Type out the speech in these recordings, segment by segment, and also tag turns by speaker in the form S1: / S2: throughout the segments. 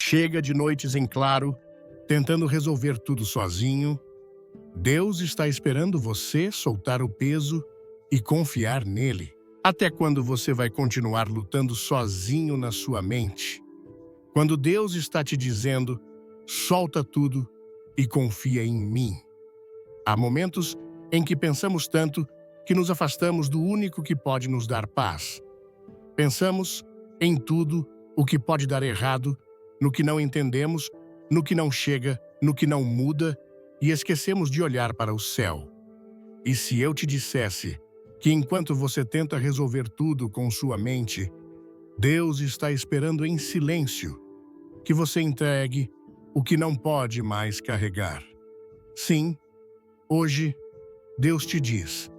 S1: Chega de noites em claro, tentando resolver tudo sozinho. Deus está esperando você soltar o peso e confiar nele. Até quando você vai continuar lutando sozinho na sua mente? Quando Deus está te dizendo, solta tudo e confia em mim. Há momentos em que pensamos tanto que nos afastamos do único que pode nos dar paz. Pensamos em tudo o que pode dar errado, no que não entendemos, no que não chega, no que não muda, e esquecemos de olhar para o céu. E se eu te dissesse que enquanto você tenta resolver tudo com sua mente, Deus está esperando em silêncio que você entregue o que não pode mais carregar? Sim, hoje Deus te diz,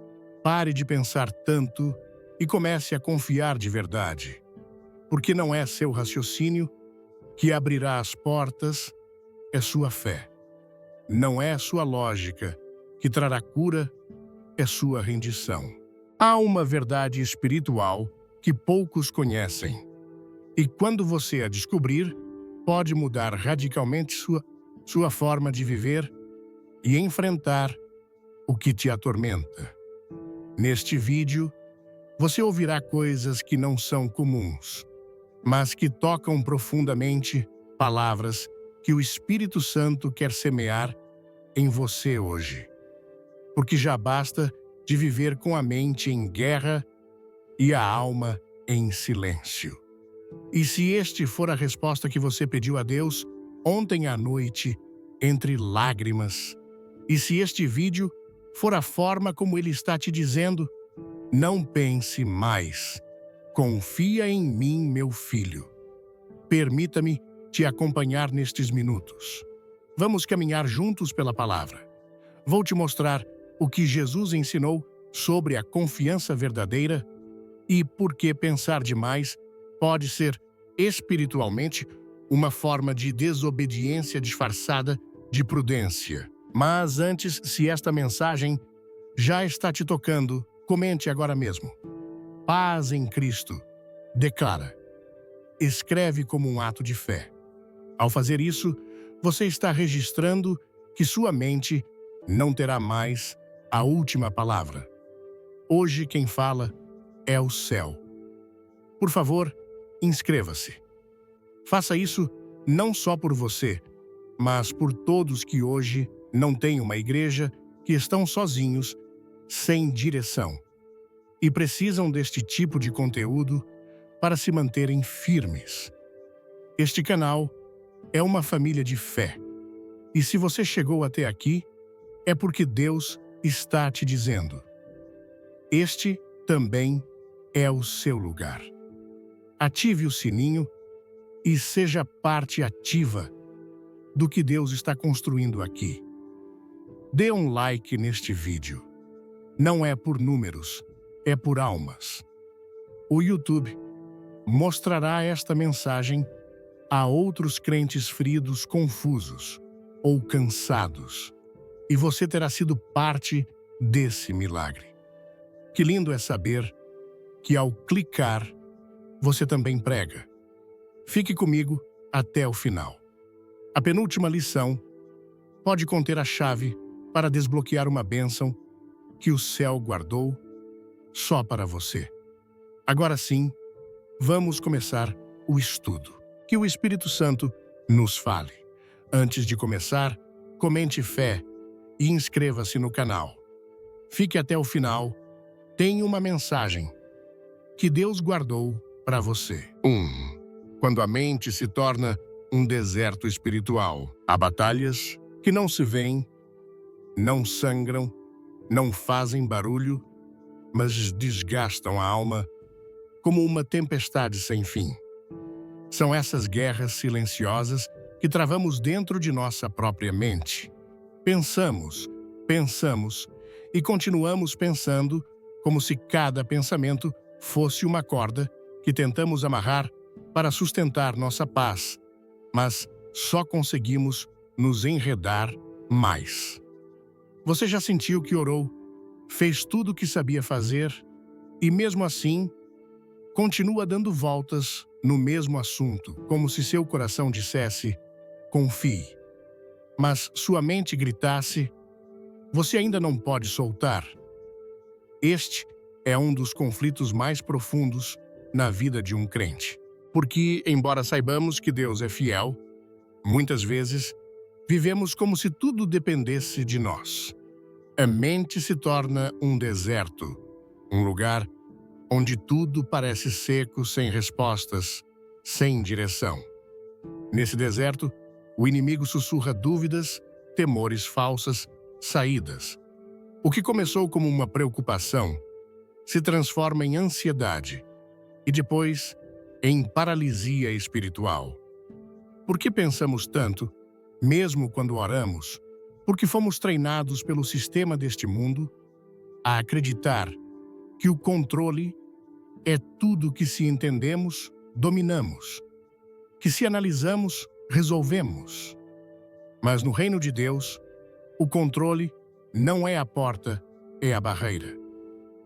S1: pare de pensar tanto e comece a confiar de verdade. Porque não é seu raciocínio que abrirá as portas, é sua fé. Não é sua lógica que trará cura, é sua rendição. Há uma verdade espiritual que poucos conhecem. E quando você a descobrir, pode mudar radicalmente sua forma de viver e enfrentar o que te atormenta. Neste vídeo, você ouvirá coisas que não são comuns, mas que tocam profundamente, palavras que o Espírito Santo quer semear em você hoje. Porque já basta de viver com a mente em guerra e a alma em silêncio. E se este for a resposta que você pediu a Deus ontem à noite, entre lágrimas, e se este vídeo for a forma como Ele está te dizendo, não pense mais. Confia em mim, meu filho. Permita-me te acompanhar nestes minutos. Vamos caminhar juntos pela palavra. Vou te mostrar o que Jesus ensinou sobre a confiança verdadeira e por que pensar demais pode ser, espiritualmente, uma forma de desobediência disfarçada de prudência. Mas antes, se esta mensagem já está te tocando, comente agora mesmo. Paz em Cristo. Declara. Escreve como um ato de fé. Ao fazer isso, você está registrando que sua mente não terá mais a última palavra. Hoje quem fala é o céu. Por favor, inscreva-se. Faça isso não só por você, mas por todos que hoje não têm uma igreja, que estão sozinhos, sem direção, e precisam deste tipo de conteúdo para se manterem firmes. Este canal é uma família de fé. E se você chegou até aqui, é porque Deus está te dizendo. Este também é o seu lugar. Ative o sininho e seja parte ativa do que Deus está construindo aqui. Dê um like neste vídeo. Não é por números, é por almas. O YouTube mostrará esta mensagem a outros crentes feridos, confusos ou cansados. E você terá sido parte desse milagre. Que lindo é saber que ao clicar, você também prega. Fique comigo até o final. A penúltima lição pode conter a chave para desbloquear uma bênção que o céu guardou só para você. Agora sim, vamos começar o estudo. Que o Espírito Santo nos fale. Antes de começar, comente fé e inscreva-se no canal. Fique até o final. Tem uma mensagem que Deus guardou para você. 1. Quando a mente se torna um deserto espiritual, há batalhas que não se veem, não sangram, não fazem barulho, mas desgastam a alma como uma tempestade sem fim. São essas guerras silenciosas que travamos dentro de nossa própria mente. Pensamos e continuamos pensando como se cada pensamento fosse uma corda que tentamos amarrar para sustentar nossa paz, mas só conseguimos nos enredar mais. Você já sentiu que orou, fez tudo o que sabia fazer e mesmo assim continua dando voltas no mesmo assunto, como se seu coração dissesse: confie. Mas sua mente gritasse: você ainda não pode soltar. Este é um dos conflitos mais profundos na vida de um crente. Porque, embora saibamos que Deus é fiel, muitas vezes vivemos como se tudo dependesse de nós. A mente se torna um deserto, um lugar onde tudo parece seco, sem respostas, sem direção. Nesse deserto, o inimigo sussurra dúvidas, temores falsas, saídas. O que começou como uma preocupação se transforma em ansiedade e depois em paralisia espiritual. Por que pensamos tanto, mesmo quando oramos? Porque fomos treinados pelo sistema deste mundo a acreditar que o controle é tudo que, se entendemos, dominamos, que se analisamos, resolvemos. Mas no reino de Deus, o controle não é a porta, é a barreira.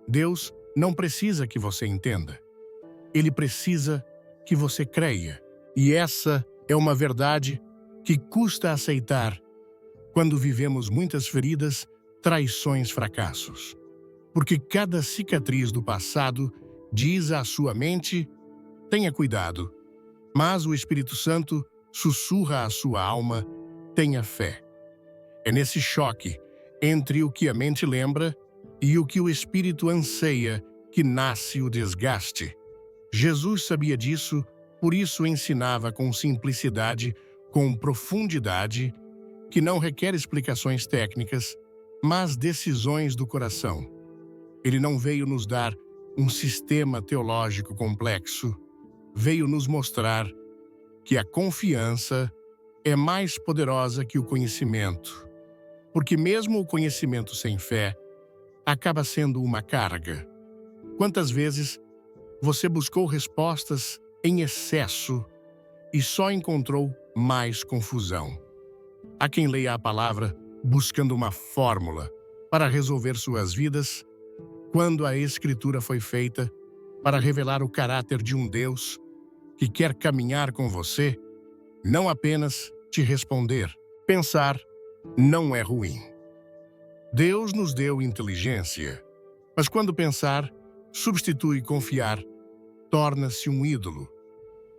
S1: Deus não precisa que você entenda. Ele precisa que você creia. E essa é uma verdade que custa aceitar quando vivemos muitas feridas, traições, fracassos. Porque cada cicatriz do passado diz à sua mente: tenha cuidado. Mas o Espírito Santo sussurra à sua alma: tenha fé. É nesse choque entre o que a mente lembra e o que o Espírito anseia que nasce o desgaste. Jesus sabia disso, por isso ensinava com simplicidade, com profundidade, que não requer explicações técnicas, mas decisões do coração. Ele não veio nos dar um sistema teológico complexo, veio nos mostrar que a confiança é mais poderosa que o conhecimento, porque mesmo o conhecimento sem fé acaba sendo uma carga. Quantas vezes você buscou respostas em excesso e só encontrou mais confusão? Há quem leia a palavra buscando uma fórmula para resolver suas vidas, quando a Escritura foi feita para revelar o caráter de um Deus que quer caminhar com você, não apenas te responder. Pensar não é ruim. Deus nos deu inteligência, mas quando pensar substitui confiar, torna-se um ídolo,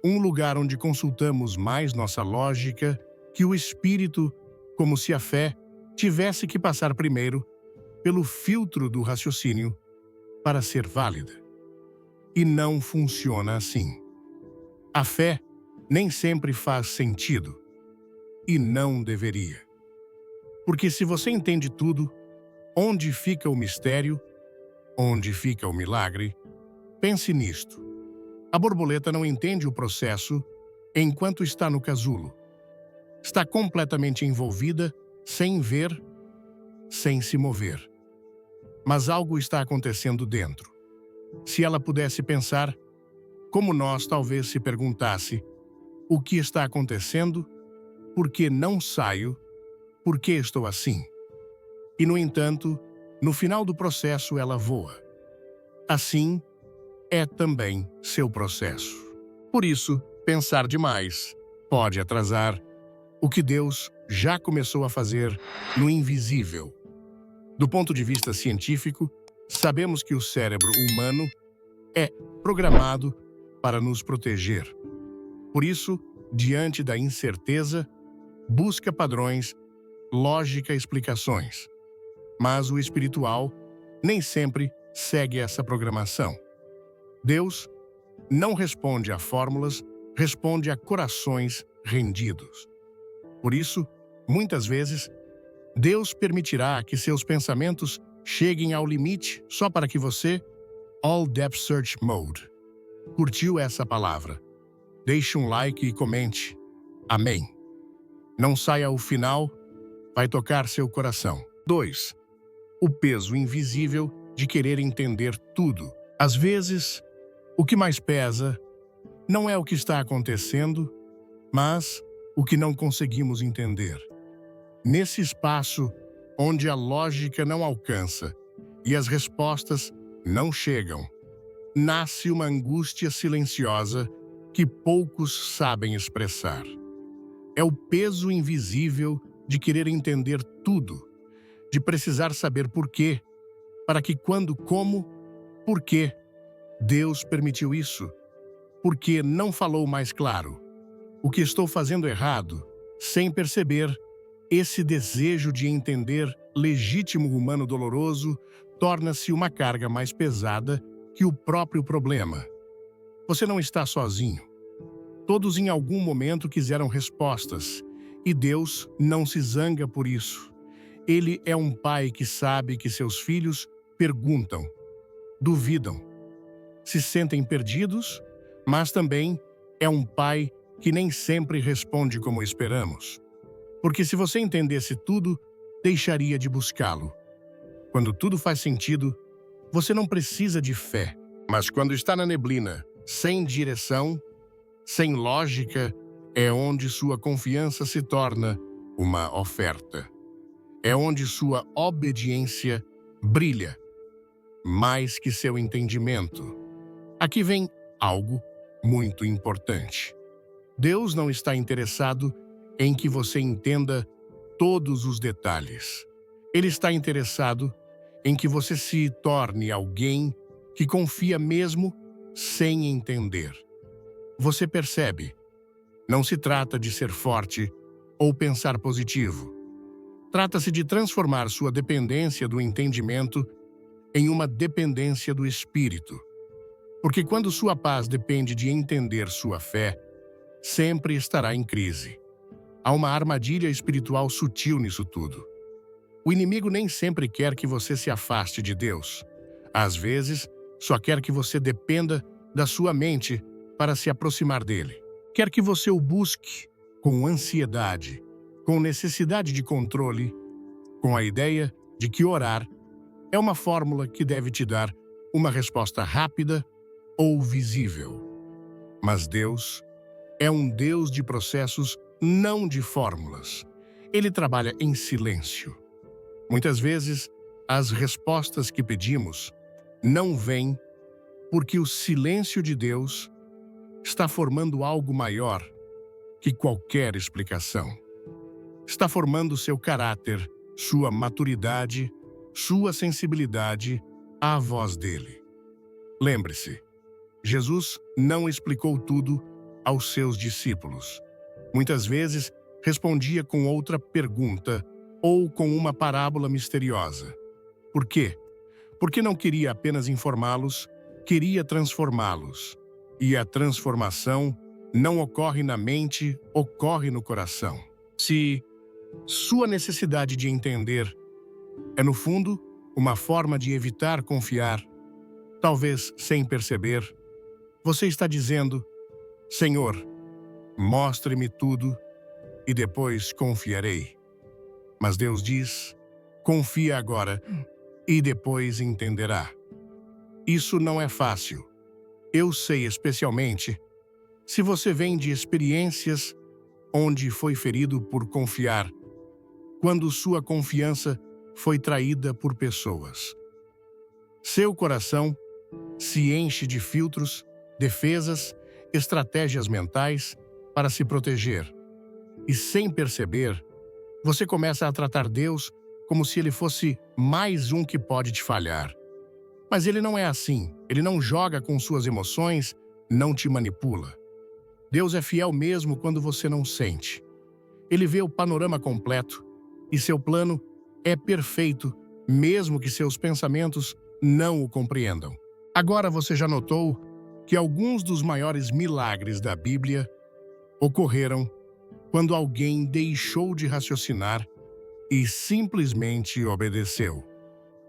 S1: um lugar onde consultamos mais nossa lógica que o Espírito, como se a fé tivesse que passar primeiro pelo filtro do raciocínio para ser válida. E não funciona assim. A fé nem sempre faz sentido, e não deveria. Porque se você entende tudo, onde fica o mistério? Onde fica o milagre? Pense nisto. A borboleta não entende o processo enquanto está no casulo. Está completamente envolvida, sem ver, sem se mover. Mas algo está acontecendo dentro. Se ela pudesse pensar, como nós talvez se perguntasse: o que está acontecendo? Por que não saio? Por que estou assim? E, no entanto, no final do processo ela voa. Assim é também seu processo. Por isso, pensar demais pode atrasar o que Deus já começou a fazer no invisível. Do ponto de vista científico, sabemos que o cérebro humano é programado para nos proteger. Por isso, diante da incerteza, busca padrões, lógica, explicações. Mas o espiritual nem sempre segue essa programação. Deus não responde a fórmulas, responde a corações rendidos. Por isso, muitas vezes, Deus permitirá que seus pensamentos cheguem ao limite só para que você, All Depth Search Mode, curtiu essa palavra? Deixe um like e comente. Amém. Não saia ao final, vai tocar seu coração. 2. O peso invisível de querer entender tudo. Às vezes, o que mais pesa não é o que está acontecendo, mas o que não conseguimos entender. Nesse espaço onde a lógica não alcança e as respostas não chegam, nasce uma angústia silenciosa que poucos sabem expressar. É o peso invisível de querer entender tudo, de precisar saber por quê, para que quando, como, por quê Deus permitiu isso, por que não falou mais claro, o que estou fazendo errado, sem perceber, esse desejo de entender legítimo humano doloroso torna-se uma carga mais pesada que o próprio problema. Você não está sozinho. Todos em algum momento quiseram respostas, e Deus não se zanga por isso. Ele é um pai que sabe que seus filhos perguntam, duvidam, se sentem perdidos, mas também é um pai que nem sempre responde como esperamos. Porque se você entendesse tudo, deixaria de buscá-lo. Quando tudo faz sentido, você não precisa de fé. Mas quando está na neblina, sem direção, sem lógica, é onde sua confiança se torna uma oferta. É onde sua obediência brilha, mais que seu entendimento. Aqui vem algo muito importante. Deus não está interessado em que você entenda todos os detalhes. Ele está interessado em que você se torne alguém que confia mesmo sem entender. Você percebe? Não se trata de ser forte ou pensar positivo. Trata-se de transformar sua dependência do entendimento em uma dependência do espírito. Porque quando sua paz depende de entender sua fé, sempre estará em crise. Há uma armadilha espiritual sutil nisso tudo. O inimigo nem sempre quer que você se afaste de Deus. Às vezes, só quer que você dependa da sua mente para se aproximar dele. Quer que você o busque com ansiedade, com necessidade de controle, com a ideia de que orar é uma fórmula que deve te dar uma resposta rápida ou visível. Mas Deus é um Deus de processos, não de fórmulas. Ele trabalha em silêncio. Muitas vezes, as respostas que pedimos não vêm porque o silêncio de Deus está formando algo maior que qualquer explicação. Está formando seu caráter, sua maturidade, sua sensibilidade à voz dele. Lembre-se, Jesus não explicou tudo aos seus discípulos. Muitas vezes, respondia com outra pergunta ou com uma parábola misteriosa. Por quê? Porque não queria apenas informá-los, queria transformá-los. E a transformação não ocorre na mente, ocorre no coração. Se sua necessidade de entender é, no fundo, uma forma de evitar confiar, talvez sem perceber, você está dizendo: Senhor, mostre-me tudo e depois confiarei. Mas Deus diz: confia agora e depois entenderá. Isso não é fácil. Eu sei especialmente se você vem de experiências onde foi ferido por confiar, quando sua confiança foi traída por pessoas. Seu coração se enche de filtros, defesas, estratégias mentais para se proteger. E sem perceber, você começa a tratar Deus como se ele fosse mais um que pode te falhar. Mas ele não é assim. Ele não joga com suas emoções, não te manipula. Deus é fiel mesmo quando você não sente. Ele vê o panorama completo e seu plano é perfeito, mesmo que seus pensamentos não o compreendam. Agora você já notou que alguns dos maiores milagres da Bíblia ocorreram quando alguém deixou de raciocinar e simplesmente obedeceu.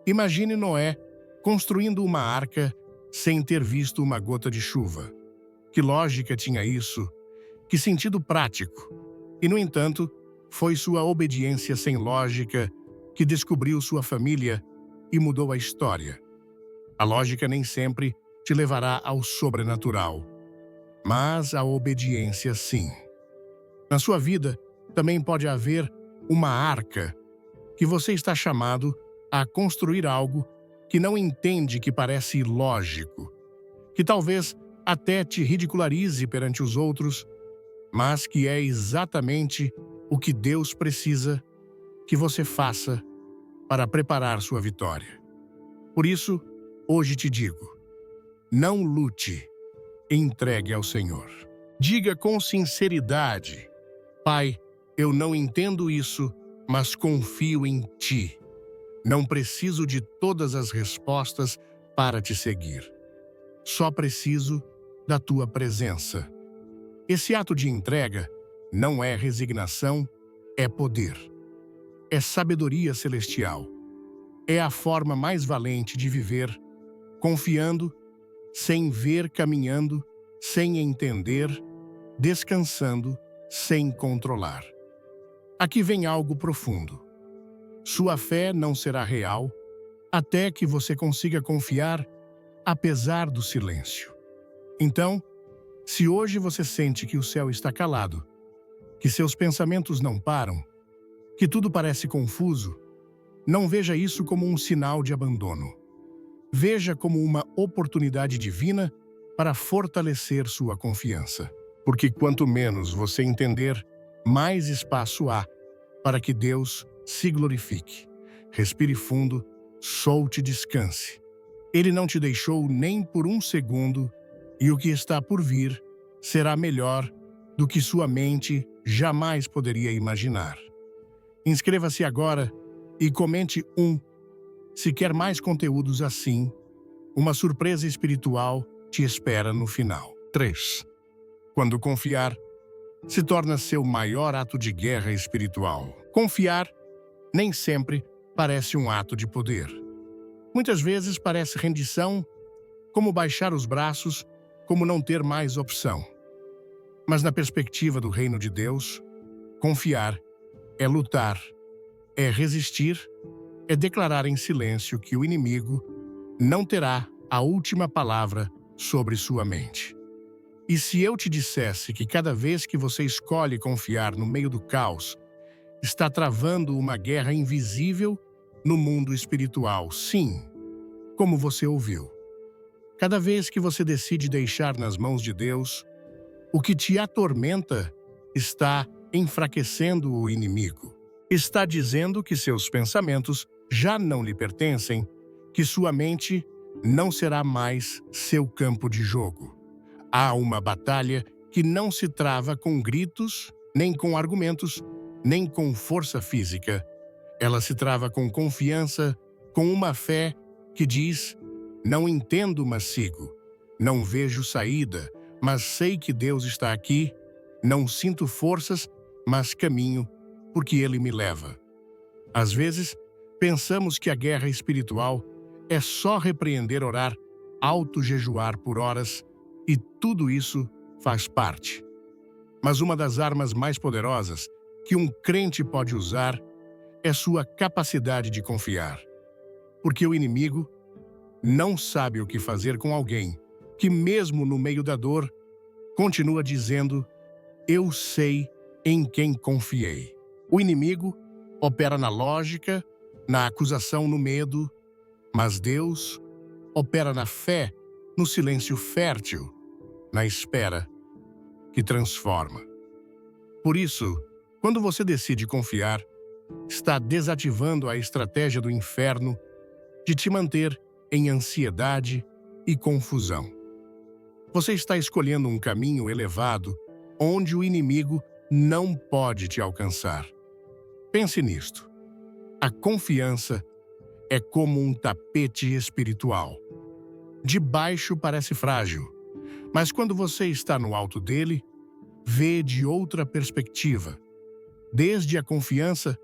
S1: Imagine Noé construindo uma arca sem ter visto uma gota de chuva. Que lógica tinha isso? Que sentido prático? E, no entanto, foi sua obediência sem lógica que descobriu sua família e mudou a história. A lógica nem sempre te levará ao sobrenatural, mas a obediência sim. Na sua vida, também pode haver uma arca que você está chamado a construir algo que não entende, que parece ilógico, que talvez até te ridicularize perante os outros, mas que é exatamente o que Deus precisa que você faça para preparar sua vitória. Por isso, hoje te digo: não lute, entregue ao Senhor. Diga com sinceridade: Pai, eu não entendo isso, mas confio em Ti. Não preciso de todas as respostas para te seguir. Só preciso da Tua presença. Esse ato de entrega não é resignação, é poder. É sabedoria celestial. É a forma mais valente de viver, confiando, sem ver, caminhando, sem entender, descansando, sem controlar. Aqui vem algo profundo. Sua fé não será real até que você consiga confiar, apesar do silêncio. Então, se hoje você sente que o céu está calado, que seus pensamentos não param, que tudo parece confuso, não veja isso como um sinal de abandono. Veja como uma oportunidade divina para fortalecer sua confiança. Porque quanto menos você entender, mais espaço há para que Deus se glorifique. Respire fundo, solte e descanse. Ele não te deixou nem por um segundo, e o que está por vir será melhor do que sua mente jamais poderia imaginar. Inscreva-se agora e comente se quer mais conteúdos assim. Uma surpresa espiritual te espera no final. 3. Quando confiar se torna seu maior ato de guerra espiritual. Confiar nem sempre parece um ato de poder. Muitas vezes parece rendição, como baixar os braços, como não ter mais opção. Mas na perspectiva do reino de Deus, confiar é lutar, é resistir, é declarar em silêncio que o inimigo não terá a última palavra sobre sua mente. E se eu te dissesse que cada vez que você escolhe confiar no meio do caos, está travando uma guerra invisível no mundo espiritual? Sim, como você ouviu. Cada vez que você decide deixar nas mãos de Deus, o que te atormenta está enfraquecendo o inimigo. Está dizendo que seus pensamentos já não lhe pertencem, que sua mente não será mais seu campo de jogo. Há uma batalha que não se trava com gritos, nem com argumentos, nem com força física. Ela se trava com confiança, com uma fé que diz: não entendo, mas sigo. Não vejo saída, mas sei que Deus está aqui. Não sinto forças, mas caminho, porque Ele me leva. Às vezes, pensamos que a guerra espiritual é só repreender, orar, auto-jejuar por horas, e tudo isso faz parte. Mas uma das armas mais poderosas que um crente pode usar é sua capacidade de confiar. Porque o inimigo não sabe o que fazer com alguém que, mesmo no meio da dor, continua dizendo: eu sei em quem confiei. O inimigo opera na lógica, na acusação, no medo, mas Deus opera na fé, no silêncio fértil, na espera que transforma. Por isso, quando você decide confiar, está desativando a estratégia do inferno de te manter em ansiedade e confusão. Você está escolhendo um caminho elevado onde o inimigo não pode te alcançar. Pense nisto. A confiança é como um tapete espiritual. De baixo parece frágil, mas quando você está no alto dele, vê de outra perspectiva. Desde a confiança,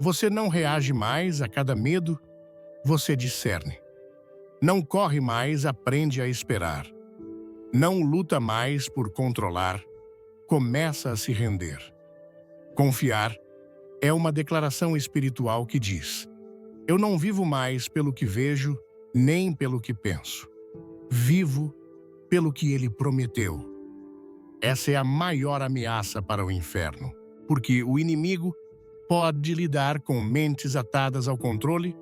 S1: você não reage mais a cada medo, você discerne. Não corre mais, aprende a esperar. Não luta mais por controlar, começa a se render. Confiar é uma declaração espiritual que diz: eu não vivo mais pelo que vejo, nem pelo que penso. Vivo pelo que ele prometeu. Essa é a maior ameaça para o inferno, porque o inimigo pode lidar com mentes atadas ao controle,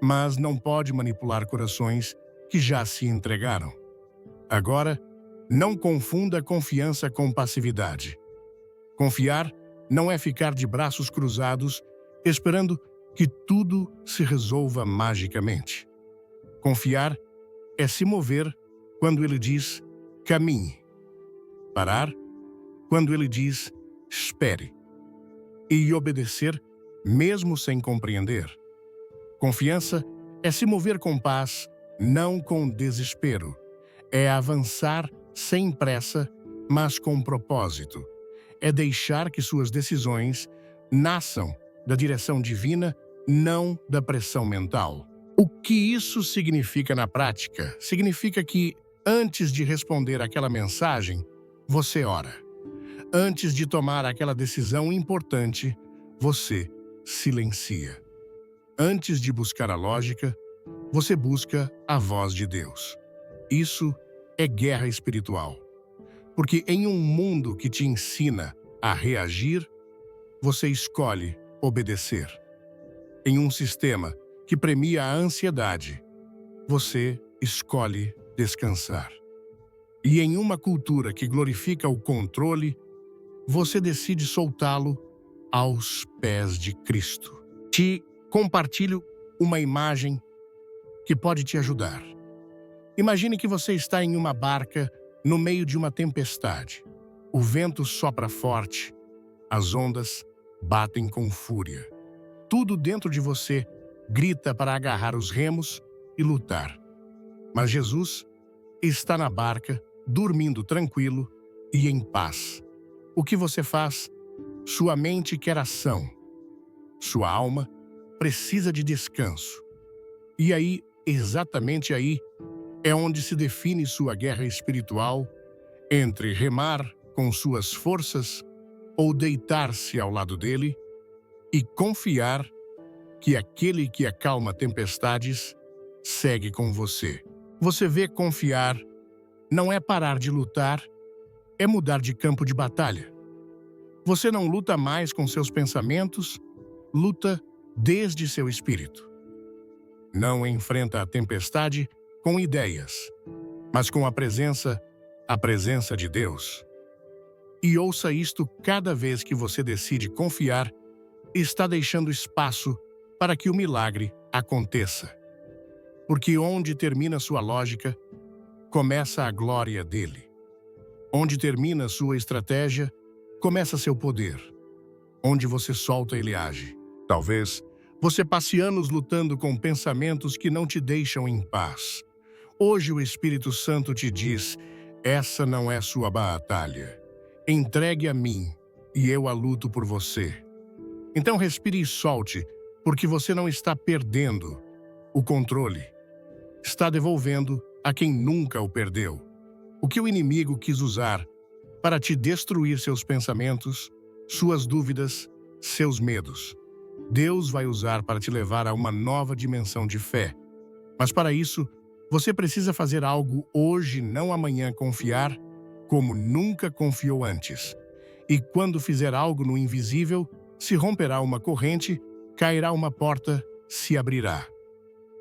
S1: mas não pode manipular corações que já se entregaram. Agora, Não confunda confiança com passividade. Confiar não é ficar de braços cruzados, esperando que tudo se resolva magicamente. Confiar é se mover quando ele diz caminhe. Parar quando ele diz espere. E obedecer mesmo sem compreender. Confiança é se mover com paz, não com desespero. É avançar sem pressa, mas com propósito. É deixar que suas decisões nasçam da direção divina, não da pressão mental. O que isso significa na prática? Significa que, antes de responder aquela mensagem, você ora. Antes de tomar aquela decisão importante, você silencia. Antes de buscar a lógica, você busca a voz de Deus. Isso é guerra espiritual. Porque em um mundo que te ensina a reagir, você escolhe obedecer. Em um sistema que premia a ansiedade, você escolhe descansar. E em uma cultura que glorifica o controle, você decide soltá-lo aos pés de Cristo. Te compartilho uma imagem que pode te ajudar. Imagine que você está em uma barca no meio de uma tempestade. O vento sopra forte, as ondas batem com fúria. Tudo dentro de você grita para agarrar os remos e lutar. Mas Jesus está na barca, dormindo tranquilo e em paz. O que você faz? Sua mente quer ação. Sua alma precisa de descanso. E aí, exatamente aí, é onde se define sua guerra espiritual entre remar com suas forças ou deitar-se ao lado dele e confiar que aquele que acalma tempestades segue com você. Você vê, confiar não é parar de lutar, é mudar de campo de batalha. Você não luta mais com seus pensamentos, luta desde seu espírito. Não enfrenta a tempestade com ideias, mas com a presença de Deus. E ouça isto: cada vez que você decide confiar, está deixando espaço para que o milagre aconteça. Porque onde termina sua lógica, começa a glória dele. Onde termina sua estratégia, começa seu poder. Onde você solta, ele age. Talvez você passe anos lutando com pensamentos que não te deixam em paz. Hoje o Espírito Santo te diz: essa não é sua batalha. Entregue a mim e eu a luto por você. Então respire e solte, porque você não está perdendo o controle. Está devolvendo a quem nunca o perdeu. O que o inimigo quis usar para te destruir seus pensamentos, suas dúvidas, seus medos, Deus vai usar para te levar a uma nova dimensão de fé. Mas para isso, você precisa fazer algo hoje, não amanhã. Confiar como nunca confiou antes. E quando fizer algo no invisível, se romperá uma corrente, cairá uma porta, se abrirá.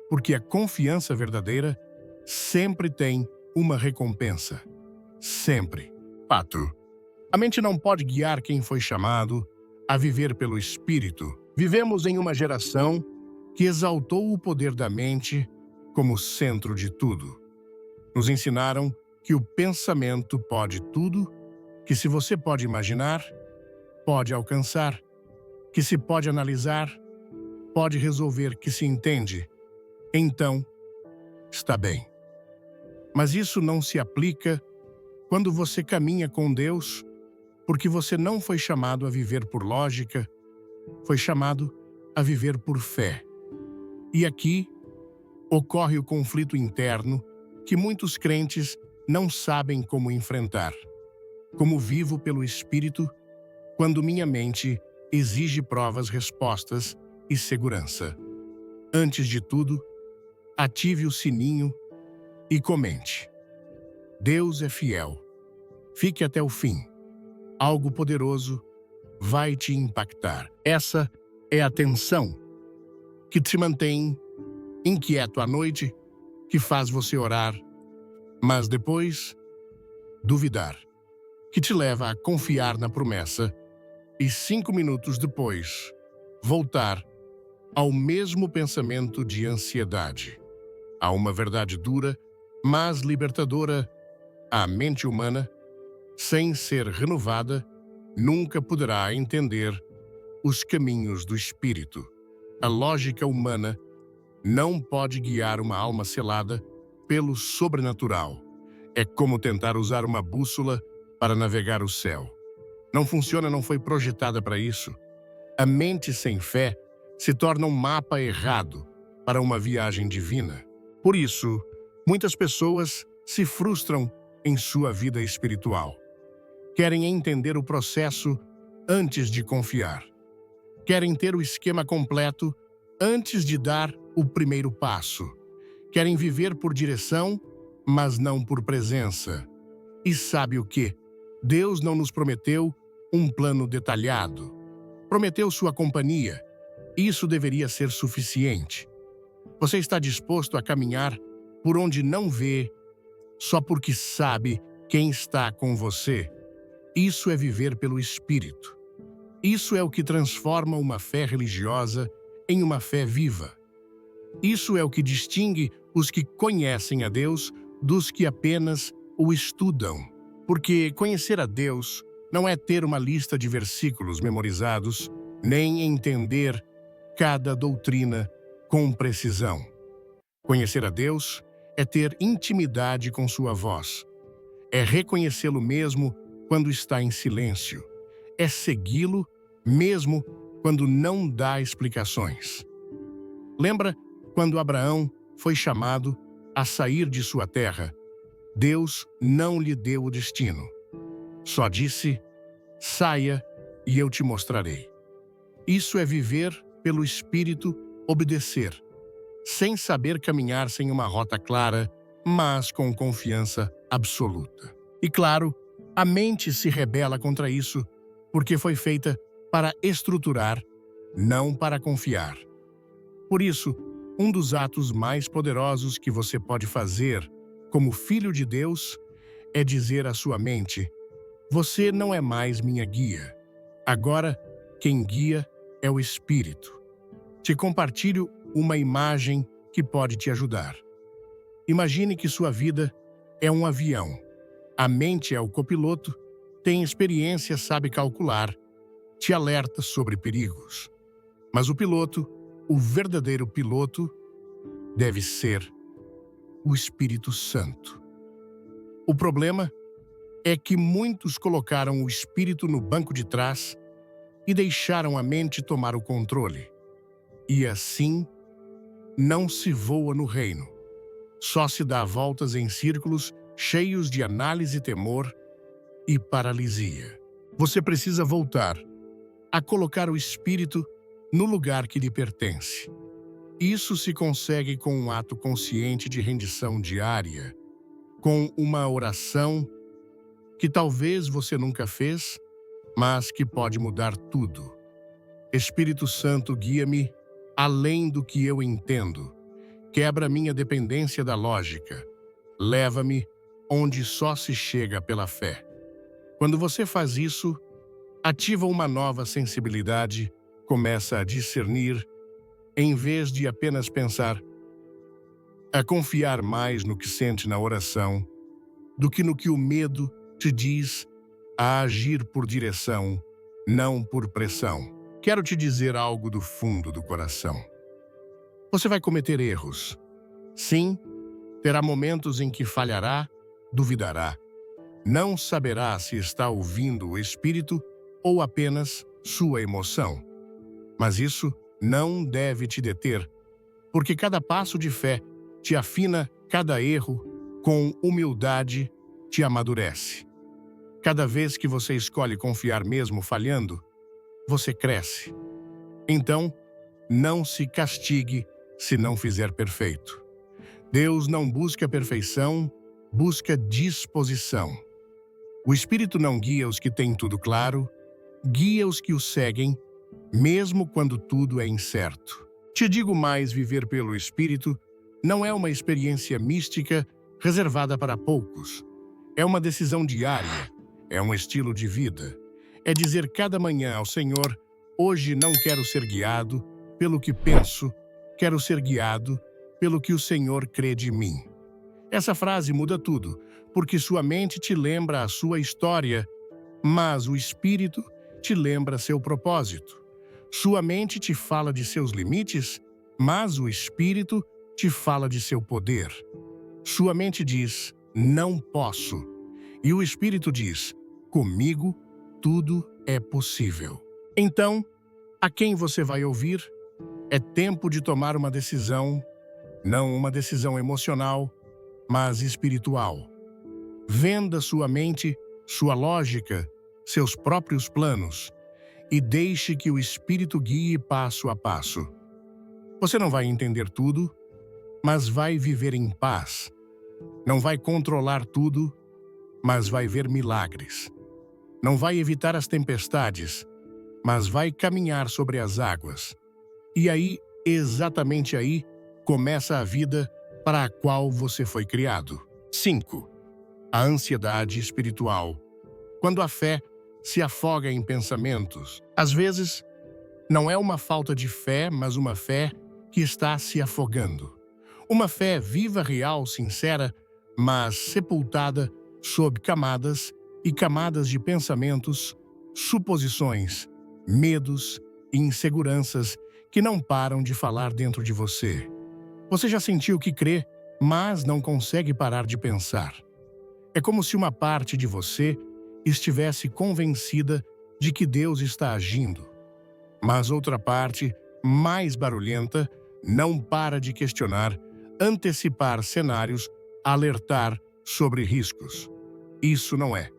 S1: Porque a confiança verdadeira sempre tem uma recompensa. Sempre. Fato. A mente não pode guiar quem foi chamado a viver pelo Espírito. Vivemos em uma geração que exaltou o poder da mente como centro de tudo. Nos ensinaram que o pensamento pode tudo, que se você pode imaginar, pode alcançar, que se pode analisar, pode resolver, que se entende, então está bem. Mas isso não se aplica quando você caminha com Deus, porque você não foi chamado a viver por lógica, foi chamado a viver por fé. E aqui ocorre o conflito interno que muitos crentes não sabem como enfrentar. Como vivo pelo Espírito, quando minha mente exige provas, respostas e segurança. Antes de tudo, ative o sininho e comente. Deus é fiel. Fique até o fim. Algo poderoso vai te impactar. Essa é a tensão que te mantém inquieto à noite, que faz você orar, mas depois duvidar, que te leva a confiar na promessa e 5 minutos depois, voltar ao mesmo pensamento de ansiedade. Há uma verdade dura, mas libertadora: a mente humana, sem ser renovada, nunca poderá entender os caminhos do espírito. A lógica humana não pode guiar uma alma selada pelo sobrenatural. É como tentar usar uma bússola para navegar o céu. Não funciona, não foi projetada para isso. A mente sem fé se torna um mapa errado para uma viagem divina. Por isso, muitas pessoas se frustram em sua vida espiritual. Querem entender o processo antes de confiar. Querem ter o esquema completo antes de dar o primeiro passo. Querem viver por direção, mas não por presença. E sabe o que? Deus não nos prometeu um plano detalhado. Prometeu sua companhia. Isso deveria ser suficiente. Você está disposto a caminhar por onde não vê, só porque sabe quem está com você? Isso é viver pelo Espírito. Isso é o que transforma uma fé religiosa em uma fé viva. Isso é o que distingue os que conhecem a Deus dos que apenas o estudam. Porque conhecer a Deus não é ter uma lista de versículos memorizados, nem entender cada doutrina com precisão. Conhecer a Deus é ter intimidade com sua voz. É reconhecê-lo mesmo quando está em silêncio. É segui-lo mesmo quando não dá explicações. Lembra quando Abraão foi chamado a sair de sua terra? Deus não lhe deu o destino. Só disse: saia e eu te mostrarei. Isso é viver pelo Espírito, obedecer, sem saber caminhar sem uma rota clara, mas com confiança absoluta. E claro, a mente se rebela contra isso, porque foi feita para estruturar, não para confiar. Por isso, um dos atos mais poderosos que você pode fazer como filho de Deus é dizer à sua mente: você não é mais minha guia. Agora, quem guia é o Espírito. Te compartilho uma imagem que pode te ajudar. Imagine que sua vida é um avião. A mente é o copiloto, tem experiência, sabe calcular, te alerta sobre perigos. Mas o piloto, o verdadeiro piloto, deve ser o Espírito Santo. O problema é que muitos colocaram o Espírito no banco de trás e deixaram a mente tomar o controle. E assim, não se voa no reino. Só se dá voltas em círculos cheios de análise, temor e paralisia. Você precisa voltar a colocar o Espírito no lugar que lhe pertence. Isso se consegue com um ato consciente de rendição diária, com uma oração que talvez você nunca fez, mas que pode mudar tudo. Espírito Santo, guia-me além do que eu entendo. Quebra minha dependência da lógica. Leva-me onde só se chega pela fé. Quando você faz isso, ativa uma nova sensibilidade, começa a discernir, em vez de apenas pensar, a confiar mais no que sente na oração do que no que o medo te diz, a agir por direção, não por pressão. Quero te dizer algo do fundo do coração. Você vai cometer erros. Sim, terá momentos em que falhará, duvidará. Não saberá se está ouvindo o Espírito ou apenas sua emoção. Mas isso não deve te deter, porque cada passo de fé te afina, cada erro, com humildade, te amadurece. Cada vez que você escolhe confiar mesmo falhando, você cresce. Então, não se castigue se não fizer perfeito. Deus não busca perfeição, busca disposição. O Espírito não guia os que têm tudo claro, guia os que o seguem, mesmo quando tudo é incerto. Te digo mais, viver pelo Espírito não é uma experiência mística reservada para poucos. É uma decisão diária, é um estilo de vida. É dizer cada manhã ao Senhor: hoje não quero ser guiado pelo que penso, quero ser guiado pelo que o Senhor crê de mim. Essa frase muda tudo, porque sua mente te lembra a sua história, mas o Espírito te lembra seu propósito. Sua mente te fala de seus limites, mas o Espírito te fala de seu poder. Sua mente diz: não posso. E o Espírito diz: comigo tudo é possível. Então, a quem você vai ouvir? É tempo de tomar uma decisão, não uma decisão emocional, mas espiritual. Venda sua mente, sua lógica, seus próprios planos e deixe que o Espírito guie passo a passo. Você não vai entender tudo, mas vai viver em paz. Não vai controlar tudo, mas vai ver milagres. Não vai evitar as tempestades, mas vai caminhar sobre as águas. E aí, exatamente aí, começa a vida para a qual você foi criado. 5. A ansiedade espiritual. Quando a fé se afoga em pensamentos, às vezes, não é uma falta de fé, mas uma fé que está se afogando. Uma fé viva, real, sincera, mas sepultada sob camadas e camadas de pensamentos, suposições, medos e inseguranças que não param de falar dentro de você. Você já sentiu que crê, mas não consegue parar de pensar. É como se uma parte de você estivesse convencida de que Deus está agindo, mas outra parte, mais barulhenta, não para de questionar, antecipar cenários, alertar sobre riscos. Isso não é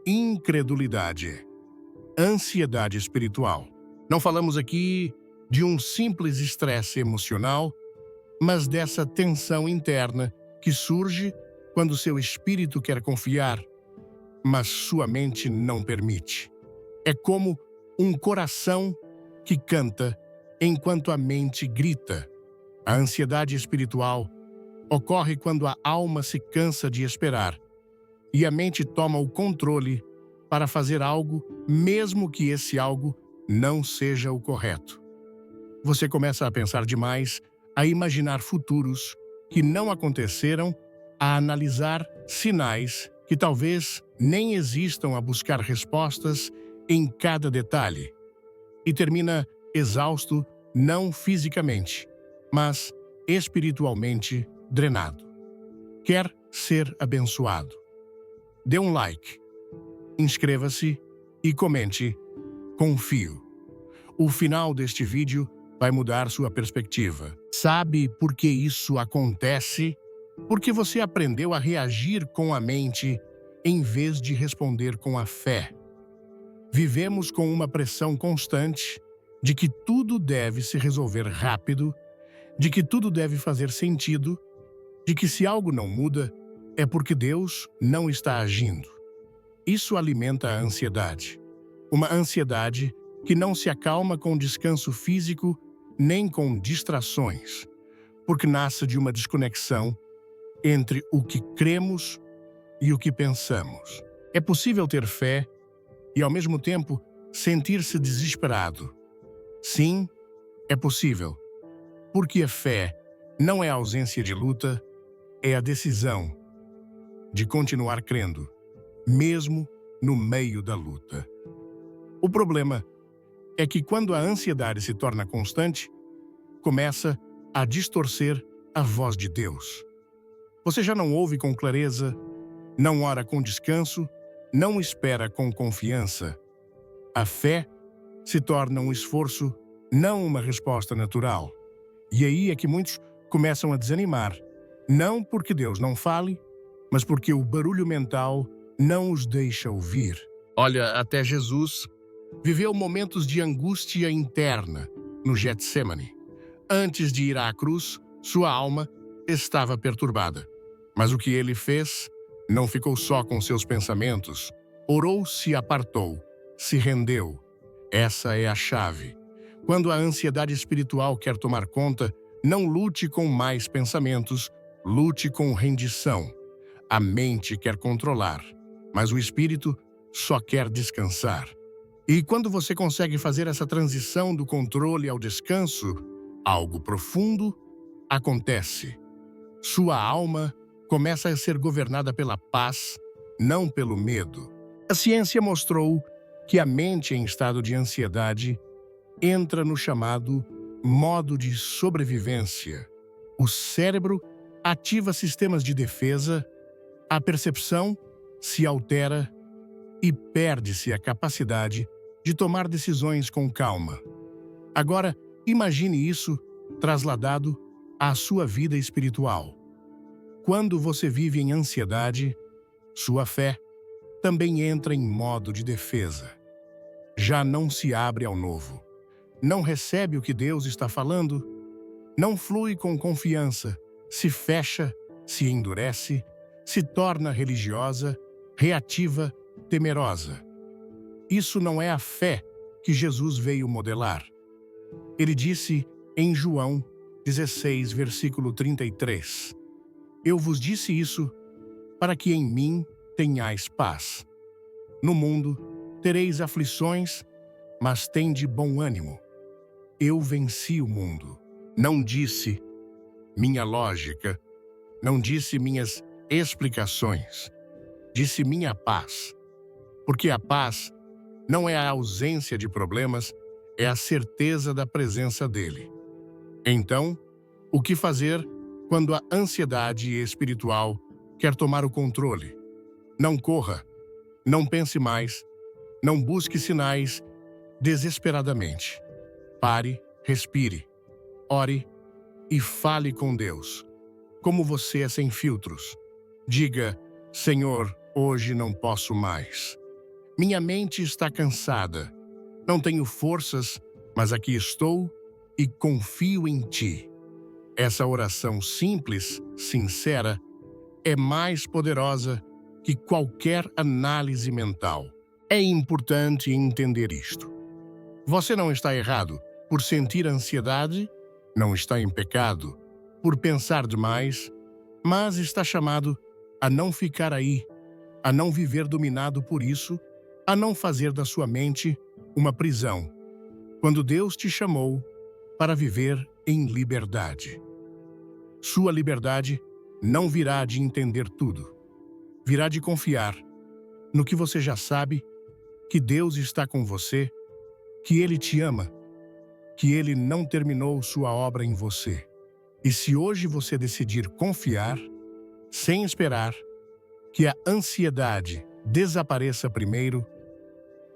S1: incredulidade, ansiedade espiritual. Não falamos aqui de um simples estresse emocional, mas dessa tensão interna que surge quando seu espírito quer confiar, mas sua mente não permite. É como um coração que canta enquanto a mente grita. A ansiedade espiritual ocorre quando a alma se cansa de esperar e a mente toma o controle para fazer algo, mesmo que esse algo não seja o correto. Você começa a pensar demais, a imaginar futuros que não aconteceram, a analisar sinais que talvez nem existam, a buscar respostas em cada detalhe. E termina exausto, não fisicamente, mas espiritualmente drenado. Quer ser abençoado? Dê um like, inscreva-se e comente "Confio". O final deste vídeo vai mudar sua perspectiva. Sabe por que isso acontece? Porque você aprendeu a reagir com a mente em vez de responder com a fé. Vivemos com uma pressão constante de que tudo deve se resolver rápido, de que tudo deve fazer sentido, de que se algo não muda, é porque Deus não está agindo. Isso alimenta a ansiedade. Uma ansiedade que não se acalma com descanso físico nem com distrações, porque nasce de uma desconexão entre o que cremos e o que pensamos. É possível ter fé e, ao mesmo tempo, sentir-se desesperado. Sim, é possível, porque a fé não é a ausência de luta, é a decisão de continuar crendo, mesmo no meio da luta. O problema é que quando a ansiedade se torna constante, começa a distorcer a voz de Deus. Você já não ouve com clareza, não ora com descanso, não espera com confiança. A fé se torna um esforço, não uma resposta natural. E aí é que muitos começam a desanimar, não porque Deus não fale, mas porque o barulho mental não os deixa ouvir. Olha, até Jesus viveu momentos de angústia interna no Getsêmani. Antes de ir à cruz, sua alma estava perturbada. Mas o que ele fez não ficou só com seus pensamentos. Orou, se apartou, se rendeu. Essa é a chave. Quando a ansiedade espiritual quer tomar conta, não lute com mais pensamentos, lute com rendição. A mente quer controlar, mas o espírito só quer descansar. E quando você consegue fazer essa transição do controle ao descanso, algo profundo acontece. Sua alma começa a ser governada pela paz, não pelo medo. A ciência mostrou que a mente em estado de ansiedade entra no chamado modo de sobrevivência. O cérebro ativa sistemas de defesa, a percepção se altera e perde-se a capacidade de tomar decisões com calma. Agora, imagine isso trasladado à sua vida espiritual. Quando você vive em ansiedade, sua fé também entra em modo de defesa. Já não se abre ao novo. Não recebe o que Deus está falando. Não flui com confiança. Se fecha, se endurece, se torna religiosa, reativa, temerosa. Isso não é a fé que Jesus veio modelar. Ele disse em João 16, versículo 33, Eu vos disse isso para que em mim tenhais paz. No mundo tereis aflições, mas tende bom ânimo. Eu venci o mundo. Não disse minha lógica, não disse minhas explicações, disse minha paz. Porque a paz não é a ausência de problemas, é a certeza da presença dele. Então, o que fazer quando a ansiedade espiritual quer tomar o controle? Não corra, não pense mais, não busque sinais desesperadamente. Pare, respire, ore e fale com Deus. Como você é sem filtros. Diga, Senhor, hoje não posso mais. Minha mente está cansada. Não tenho forças, mas aqui estou e confio em Ti. Essa oração simples, sincera, é mais poderosa que qualquer análise mental. É importante entender isto. Você não está errado por sentir ansiedade, não está em pecado por pensar demais, mas está chamado a não ficar aí, a não viver dominado por isso, a não fazer da sua mente uma prisão, quando Deus te chamou para viver em liberdade. Sua liberdade não virá de entender tudo, virá de confiar no que você já sabe, que Deus está com você, que Ele te ama, que Ele não terminou sua obra em você. E se hoje você decidir confiar, sem esperar, que a ansiedade desapareça primeiro,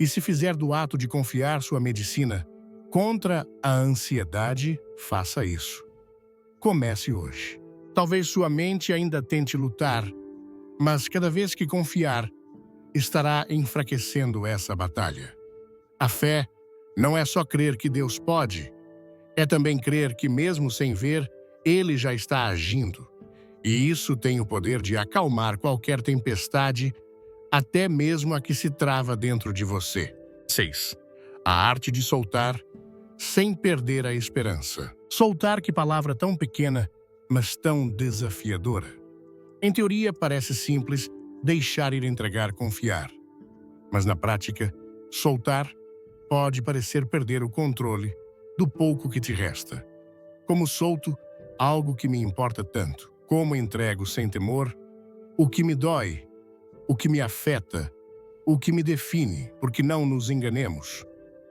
S1: e se fizer do ato de confiar sua medicina contra a ansiedade, faça isso. Comece hoje. Talvez sua mente ainda tente lutar, mas cada vez que confiar, estará enfraquecendo essa batalha. A fé não é só crer que Deus pode, é também crer que mesmo sem ver, Ele já está agindo. E isso tem o poder de acalmar qualquer tempestade, até mesmo a que se trava dentro de você. 6. A arte de soltar sem perder a esperança. Soltar, que palavra tão pequena, mas tão desafiadora. Em teoria parece simples deixar ir, entregar, confiar. Mas na prática, soltar pode parecer perder o controle do pouco que te resta. Como solto algo que me importa tanto? Como entrego sem temor o que me dói, o que me afeta, o que me define? Porque não nos enganemos.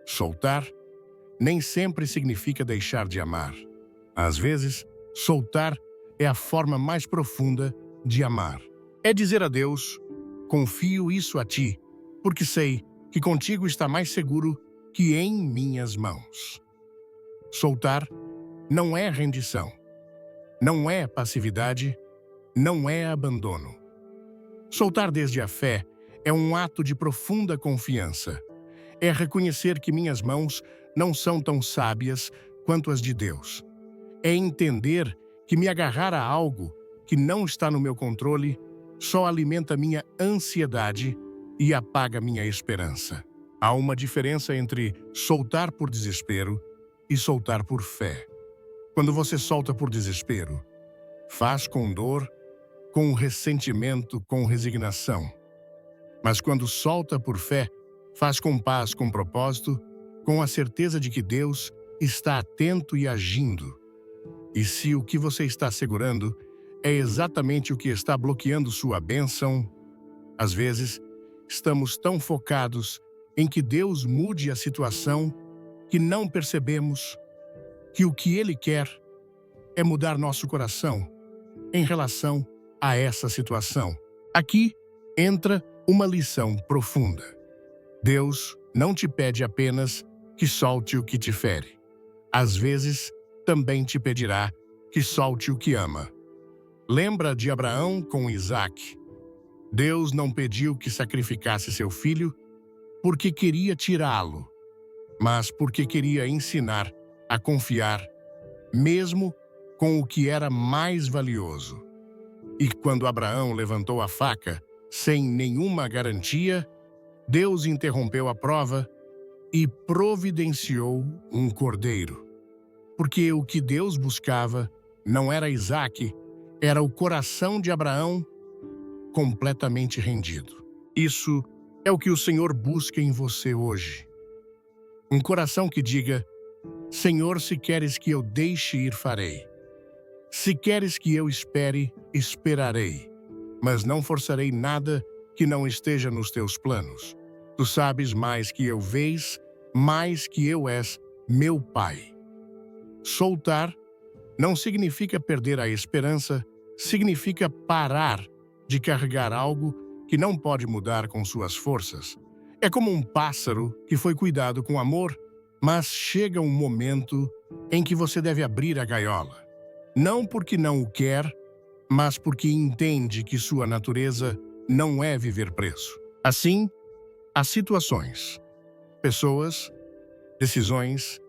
S1: Soltar nem sempre significa deixar de amar. Às vezes, soltar é a forma mais profunda de amar. É dizer a Deus, confio isso a Ti, porque sei que contigo está mais seguro que em minhas mãos. Soltar não é rendição, não é passividade, não é abandono. Soltar desde a fé é um ato de profunda confiança. É reconhecer que minhas mãos não são tão sábias quanto as de Deus. É entender que me agarrar a algo que não está no meu controle só alimenta minha ansiedade e apaga minha esperança. Há uma diferença entre soltar por desespero e soltar por fé. Quando você solta por desespero, faz com dor, com ressentimento, com resignação. Mas quando solta por fé, faz com paz, com propósito, com a certeza de que Deus está atento e agindo. E se o que você está segurando é exatamente o que está bloqueando sua bênção, às vezes estamos tão focados em que Deus mude a situação que não percebemos que o que Ele quer é mudar nosso coração em relação a essa situação. Aqui entra uma lição profunda. Deus não te pede apenas que solte o que te fere. Às vezes, também te pedirá que solte o que ama. Lembra de Abraão com Isaque. Deus não pediu que sacrificasse seu filho porque queria tirá-lo, mas porque queria ensinar a confiar, mesmo com o que era mais valioso. E quando Abraão levantou a faca, sem nenhuma garantia, Deus interrompeu a prova e providenciou um cordeiro. Porque o que Deus buscava não era Isaque, era o coração de Abraão completamente rendido. Isso é o que o Senhor busca em você hoje. Um coração que diga: Senhor, se queres que eu deixe ir, farei. Se queres que eu espere, esperarei. Mas não forçarei nada que não esteja nos teus planos. Tu sabes mais que eu vês, mais que eu és meu Pai. Soltar não significa perder a esperança, significa parar de carregar algo que não pode mudar com suas forças. É como um pássaro que foi cuidado com amor, mas chega um momento em que você deve abrir a gaiola. Não porque não o quer, mas porque entende que sua natureza não é viver preso. Assim, há situações, pessoas, decisões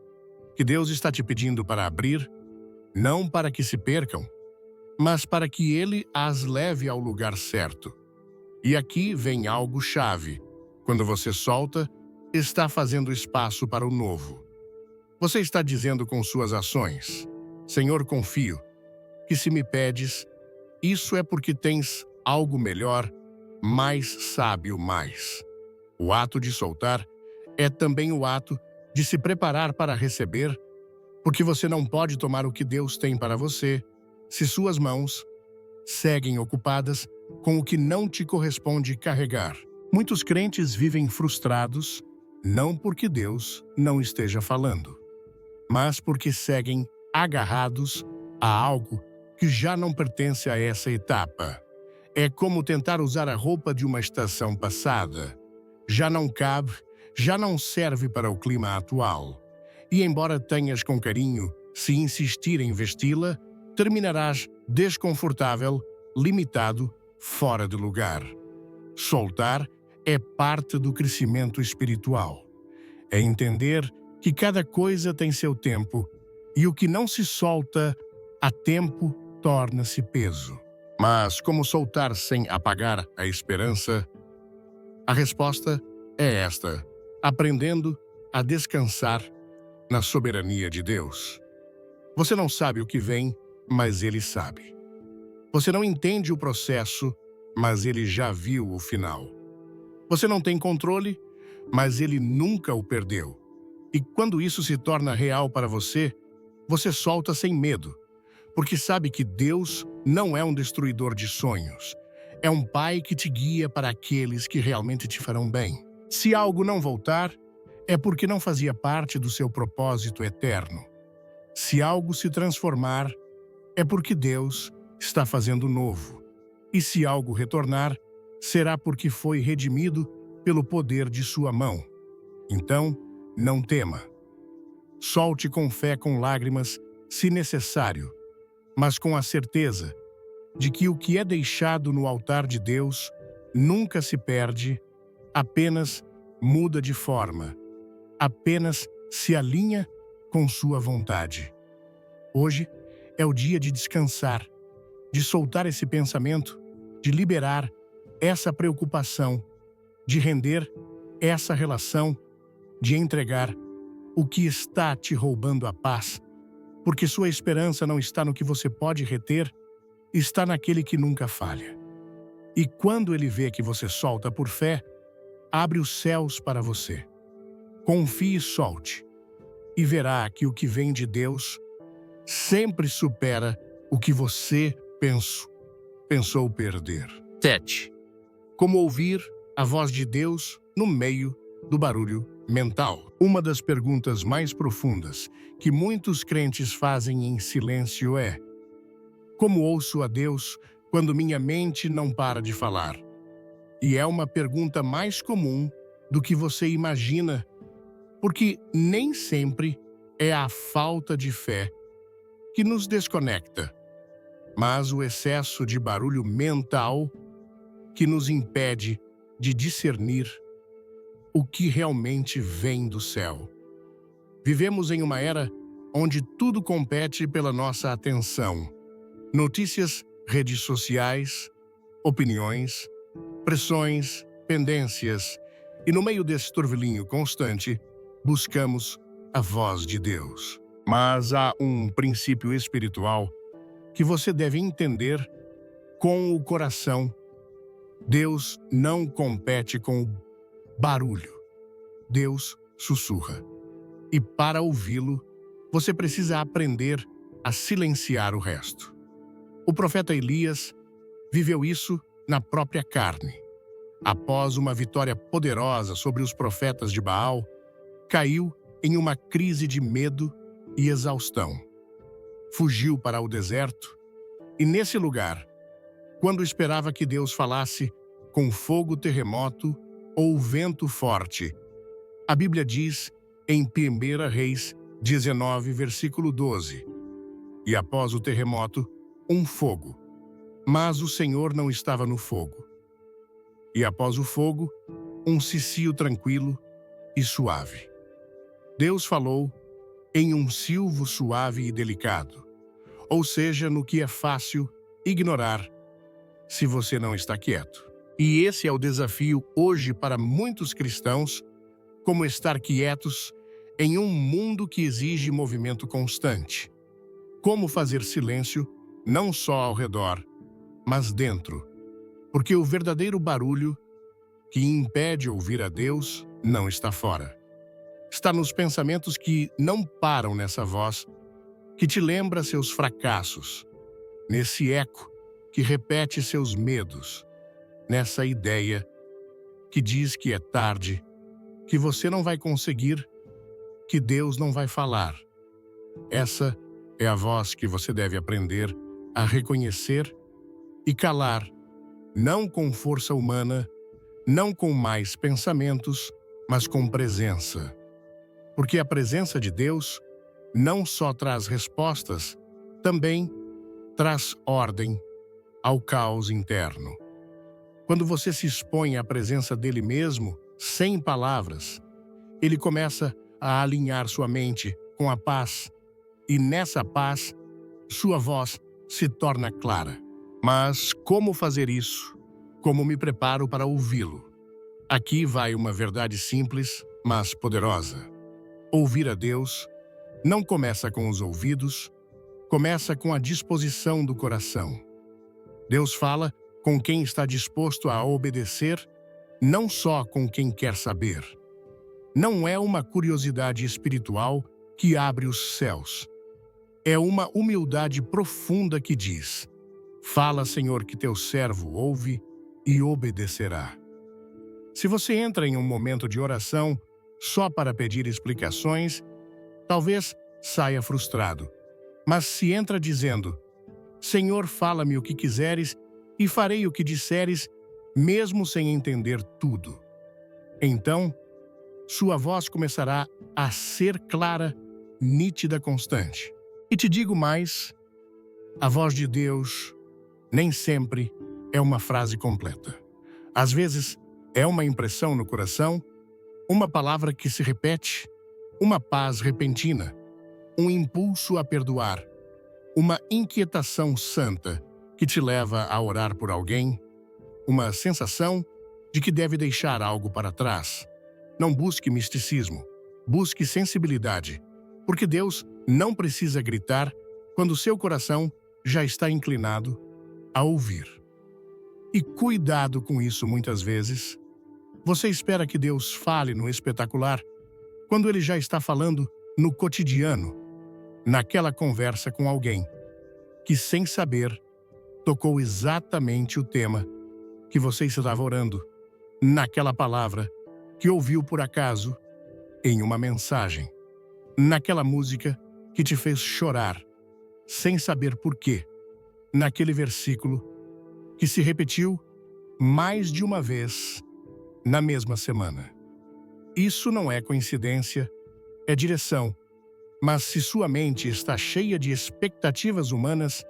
S1: que Deus está te pedindo para abrir, não para que se percam, mas para que Ele as leve ao lugar certo. E aqui vem algo chave. Quando você solta, está fazendo espaço para o novo. Você está dizendo com suas ações: Senhor, confio que se me pedes, isso é porque tens algo melhor, mais sábio mais. O ato de soltar é também o ato de se preparar para receber, porque você não pode tomar o que Deus tem para você se suas mãos seguem ocupadas com o que não te corresponde carregar. Muitos crentes vivem frustrados, não porque Deus não esteja falando, mas porque seguem agarrados a algo que já não pertence a essa etapa. É como tentar usar a roupa de uma estação passada. Já não cabe, já não serve para o clima atual. E embora tenhas com carinho, se insistir em vesti-la, terminarás desconfortável, limitado, fora de lugar. Soltar é parte do crescimento espiritual. É entender que cada coisa tem seu tempo e o que não se solta a tempo torna-se peso. Mas como soltar sem apagar a esperança? A resposta é esta: aprendendo a descansar na soberania de Deus. Você não sabe o que vem, mas Ele sabe. Você não entende o processo, mas Ele já viu o final. Você não tem controle, mas Ele nunca o perdeu. E quando isso se torna real para você, você solta sem medo, porque sabe que Deus não é um destruidor de sonhos. É um Pai que te guia para aqueles que realmente te farão bem. Se algo não voltar, é porque não fazia parte do seu propósito eterno. Se algo se transformar, é porque Deus está fazendo novo. E se algo retornar, será porque foi redimido pelo poder de sua mão. Então, não tema. Solte com fé, com lágrimas, se necessário, mas com a certeza de que o que é deixado no altar de Deus nunca se perde, apenas muda de forma, apenas se alinha com sua vontade. Hoje é o dia de descansar, de soltar esse pensamento, de liberar essa preocupação, de render essa relação, de entregar o que está te roubando a paz, porque sua esperança não está no que você pode reter, está naquele que nunca falha. E quando ele vê que você solta por fé, abre os céus para você. Confie e solte, e verá que o que vem de Deus sempre supera o que você pensou perder. 7. Como ouvir a voz de Deus no meio do barulho mental? Uma das perguntas mais profundas que muitos crentes fazem em silêncio é: como ouço a Deus quando minha mente não para de falar? E é uma pergunta mais comum do que você imagina, porque nem sempre é a falta de fé que nos desconecta, mas o excesso de barulho mental que nos impede de discernir o que realmente vem do céu. Vivemos em uma era onde tudo compete pela nossa atenção. Notícias, redes sociais, opiniões, pressões, pendências, e no meio desse turbilhão constante, buscamos a voz de Deus. Mas há um princípio espiritual que você deve entender com o coração. Deus não compete com o barulho. Deus sussurra. E para ouvi-lo, você precisa aprender a silenciar o resto. O profeta Elias viveu isso na própria carne. Após uma vitória poderosa sobre os profetas de Baal, caiu em uma crise de medo e exaustão. Fugiu para o deserto e, nesse lugar, quando esperava que Deus falasse com fogo, terremoto ou vento forte, a Bíblia diz em 1 Reis 19, versículo 12: e após o terremoto, um fogo. Mas o Senhor não estava no fogo. E após o fogo, um cicio tranquilo e suave. Deus falou em um silvo suave e delicado, ou seja, no que é fácil ignorar se você não está quieto. E esse é o desafio hoje para muitos cristãos, como estar quietos em um mundo que exige movimento constante. Como fazer silêncio não só ao redor, mas dentro, porque o verdadeiro barulho que impede ouvir a Deus não está fora. Está nos pensamentos que não param nessa voz, que te lembra seus fracassos, nesse eco que repete seus medos, nessa ideia que diz que é tarde, que você não vai conseguir, que Deus não vai falar. Essa é a voz que você deve aprender a reconhecer e calar, não com força humana, não com mais pensamentos, mas com presença. Porque a presença de Deus não só traz respostas, também traz ordem ao caos interno. Quando você se expõe à presença dele mesmo, sem palavras, ele começa a alinhar sua mente com a paz, e nessa paz, sua voz se torna clara. Mas como fazer isso? Como me preparo para ouvi-lo? Aqui vai uma verdade simples, mas poderosa. Ouvir a Deus não começa com os ouvidos, começa com a disposição do coração. Deus fala com quem está disposto a obedecer, não só com quem quer saber. Não é uma curiosidade espiritual que abre os céus. É uma humildade profunda que diz: fala, Senhor, que teu servo ouve e obedecerá. Se você entra em um momento de oração só para pedir explicações, talvez saia frustrado. Mas se entra dizendo: Senhor, fala-me o que quiseres e farei o que disseres, mesmo sem entender tudo, então sua voz começará a ser clara, nítida, constante. E te digo mais, a voz de Deus nem sempre é uma frase completa. Às vezes, é uma impressão no coração, uma palavra que se repete, uma paz repentina, um impulso a perdoar, uma inquietação santa que te leva a orar por alguém, uma sensação de que deve deixar algo para trás. Não busque misticismo, busque sensibilidade, porque Deus não precisa gritar quando seu coração já está inclinado a ouvir. E cuidado com isso muitas vezes. Você espera que Deus fale no espetacular, quando Ele já está falando no cotidiano, naquela conversa com alguém que, sem saber, tocou exatamente o tema que você estava orando, naquela palavra que ouviu por acaso em uma mensagem, naquela música que te fez chorar, sem saber por quê, naquele versículo que se repetiu mais de uma vez na mesma semana. Isso não é coincidência, é direção. Mas se sua mente está cheia de expectativas humanas,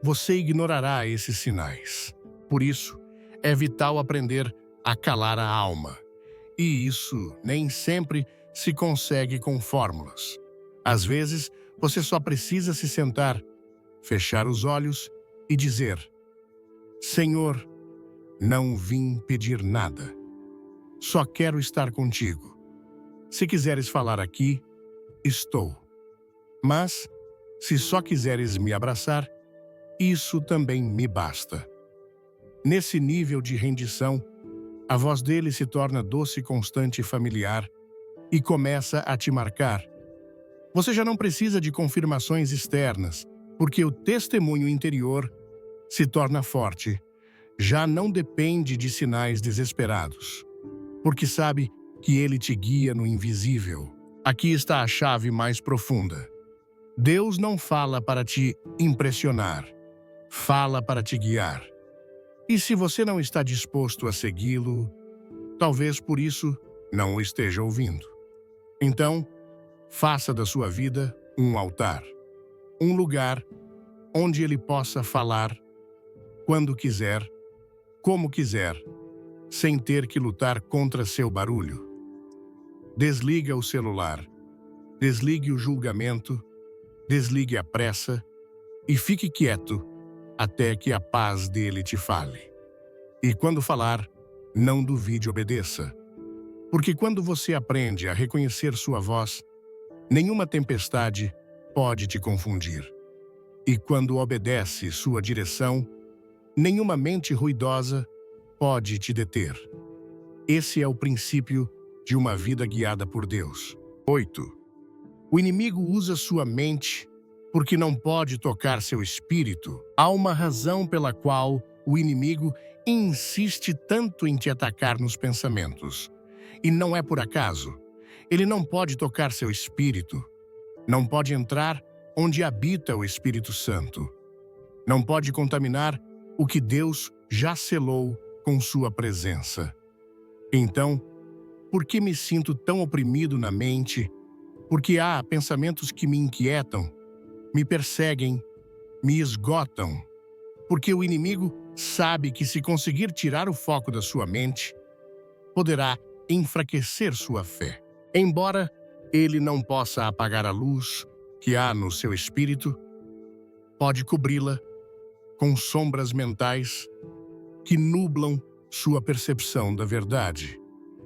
S1: você ignorará esses sinais. Por isso, é vital aprender a calar a alma. E isso nem sempre se consegue com fórmulas. Às vezes, você só precisa se sentar, fechar os olhos e dizer: Senhor, não vim pedir nada. Só quero estar contigo. Se quiseres falar aqui, estou. Mas, se só quiseres me abraçar, isso também me basta. Nesse nível de rendição, a voz dele se torna doce, constante e familiar e começa a te marcar. Você já não precisa de confirmações externas, porque o testemunho interior se torna forte. Já não depende de sinais desesperados, porque sabe que ele te guia no invisível. Aqui está a chave mais profunda. Deus não fala para te impressionar, fala para te guiar. E se você não está disposto a segui-lo, talvez por isso não o esteja ouvindo. Então, faça da sua vida um altar, um lugar onde ele possa falar quando quiser, como quiser, sem ter que lutar contra seu barulho. Desliga o celular, desligue o julgamento, desligue a pressa e fique quieto até que a paz dele te fale. E quando falar, não duvide, obedeça. Porque quando você aprende a reconhecer sua voz, nenhuma tempestade pode te confundir. E quando obedece sua direção, nenhuma mente ruidosa pode te deter. Esse é o princípio de uma vida guiada por Deus. 8. O inimigo usa sua mente porque não pode tocar seu espírito. Há uma razão pela qual o inimigo insiste tanto em te atacar nos pensamentos. E não é por acaso. Ele não pode tocar seu espírito. Não pode entrar onde habita o Espírito Santo. Não pode contaminar o que Deus já selou com sua presença. Então, por que me sinto tão oprimido na mente? Porque há pensamentos que me inquietam, me perseguem, me esgotam. Porque o inimigo sabe que se conseguir tirar o foco da sua mente, poderá enfraquecer sua fé. Embora ele não possa apagar a luz que há no seu espírito, pode cobri-la com sombras mentais que nublam sua percepção da verdade.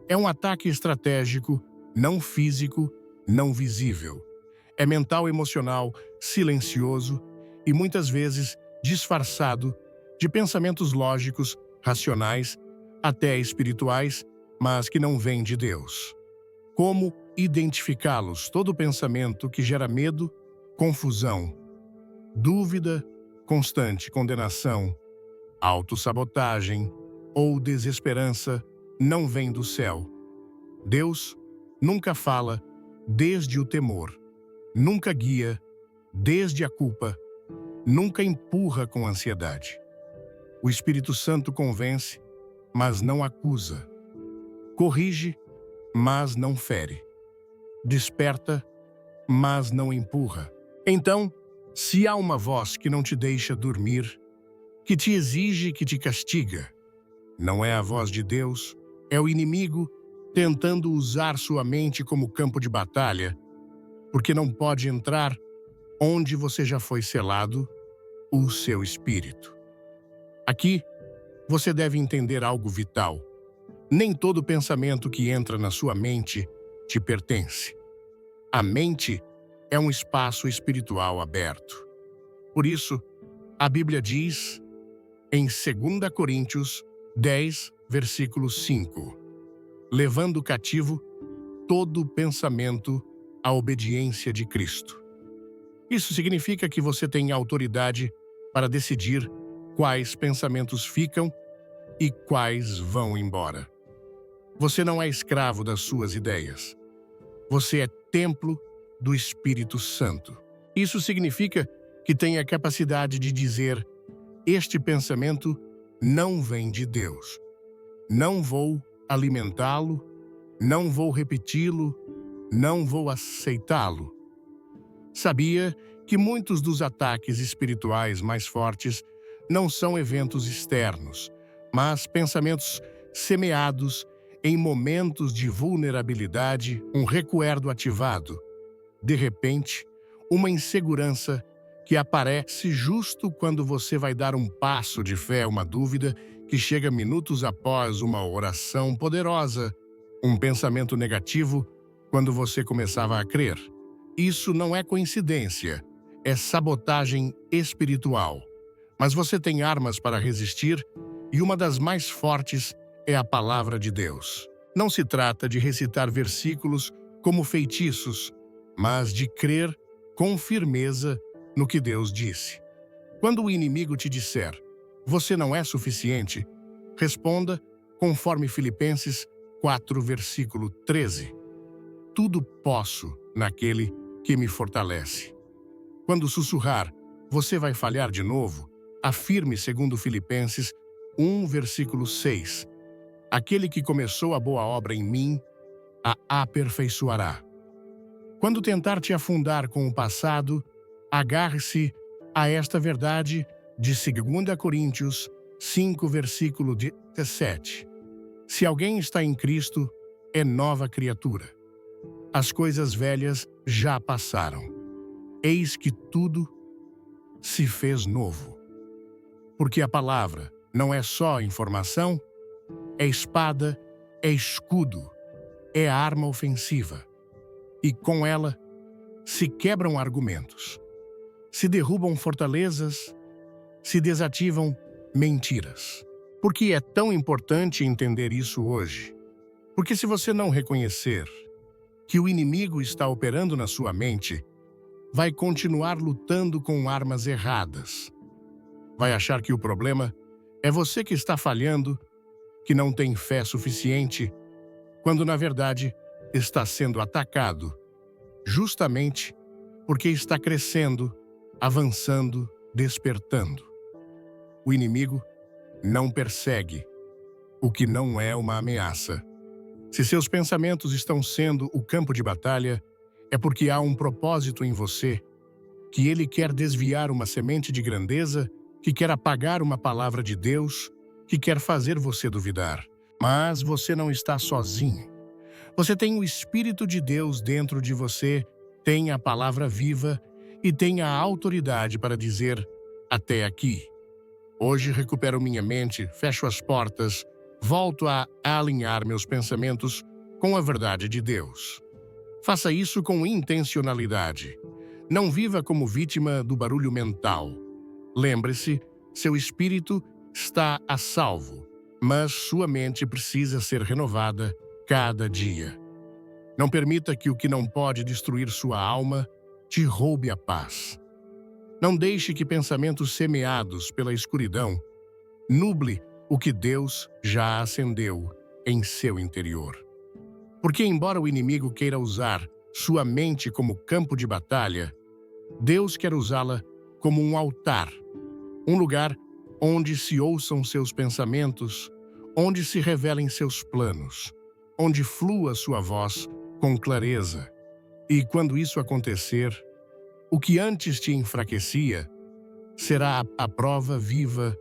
S1: É um ataque estratégico, não físico, não visível. É mental, emocional, silencioso e muitas vezes disfarçado de pensamentos lógicos, racionais, até espirituais, mas que não vêm de Deus. Como identificá-los? Todo pensamento que gera medo, confusão, dúvida, constante condenação, autossabotagem ou desesperança não vem do céu. Deus nunca fala desde o temor, nunca guia desde a culpa, nunca empurra com ansiedade. O Espírito Santo convence, mas não acusa. Corrige, mas não fere. Desperta, mas não empurra. Então, se há uma voz que não te deixa dormir, que te exige, que te castiga, não é a voz de Deus, é o inimigo tentando usar sua mente como campo de batalha, porque não pode entrar onde você já foi selado, o seu espírito. Aqui, você deve entender algo vital. Nem todo pensamento que entra na sua mente te pertence. A mente é um espaço espiritual aberto. Por isso, a Bíblia diz: em 2 Coríntios 10, versículo 5. Levando cativo todo pensamento à obediência de Cristo. Isso significa que você tem autoridade para decidir quais pensamentos ficam e quais vão embora. Você não é escravo das suas ideias. Você é templo do Espírito Santo. Isso significa que tem a capacidade de dizer: este pensamento não vem de Deus. Não vou alimentá-lo, não vou repeti-lo, não vou aceitá-lo. Sabia que muitos dos ataques espirituais mais fortes não são eventos externos, mas pensamentos semeados em momentos de vulnerabilidade, um recuerdo ativado. De repente, uma insegurança que aparece justo quando você vai dar um passo de fé, uma dúvida que chega minutos após uma oração poderosa, um pensamento negativo quando você começava a crer. Isso não é coincidência, é sabotagem espiritual. Mas você tem armas para resistir e uma das mais fortes é a palavra de Deus. Não se trata de recitar versículos como feitiços, mas de crer com firmeza no que Deus disse. Quando o inimigo te disser: você não é suficiente, responda conforme Filipenses 4, versículo 13. Tudo posso naquele que me fortalece. Quando sussurrar: você vai falhar de novo, afirme segundo Filipenses 1, versículo 6. Aquele que começou a boa obra em mim, a aperfeiçoará. Quando tentar te afundar com o passado, agarre-se a esta verdade de 2 Coríntios 5, versículo 17. Se alguém está em Cristo, é nova criatura. As coisas velhas já passaram. Eis que tudo se fez novo. Porque a palavra não é só informação, é espada, é escudo, é arma ofensiva. E com ela se quebram argumentos, se derrubam fortalezas, se desativam mentiras. Por que é tão importante entender isso hoje? Porque se você não reconhecer que o inimigo está operando na sua mente, vai continuar lutando com armas erradas. Vai achar que o problema é você que está falhando, que não tem fé suficiente, quando na verdade está sendo atacado, justamente porque está crescendo, avançando, despertando. O inimigo não persegue o que não é uma ameaça. Se seus pensamentos estão sendo o campo de batalha, é porque há um propósito em você, que ele quer desviar uma semente de grandeza, que quer apagar uma palavra de Deus, que quer fazer você duvidar. Mas você não está sozinho. Você tem o Espírito de Deus dentro de você, tem a palavra viva e tem a autoridade para dizer: até aqui. Hoje recupero minha mente, fecho as portas, volto a alinhar meus pensamentos com a verdade de Deus. Faça isso com intencionalidade. Não viva como vítima do barulho mental. Lembre-se, seu espírito está a salvo, mas sua mente precisa ser renovada cada dia. Não permita que o que não pode destruir sua alma te roube a paz. Não deixe que pensamentos semeados pela escuridão nuble o que Deus já acendeu em seu interior. Porque, embora o inimigo queira usar sua mente como campo de batalha, Deus quer usá-la como um altar, um lugar onde se ouçam seus pensamentos, onde se revelem seus planos, onde flua sua voz com clareza. E quando isso acontecer, o que antes te enfraquecia será a prova viva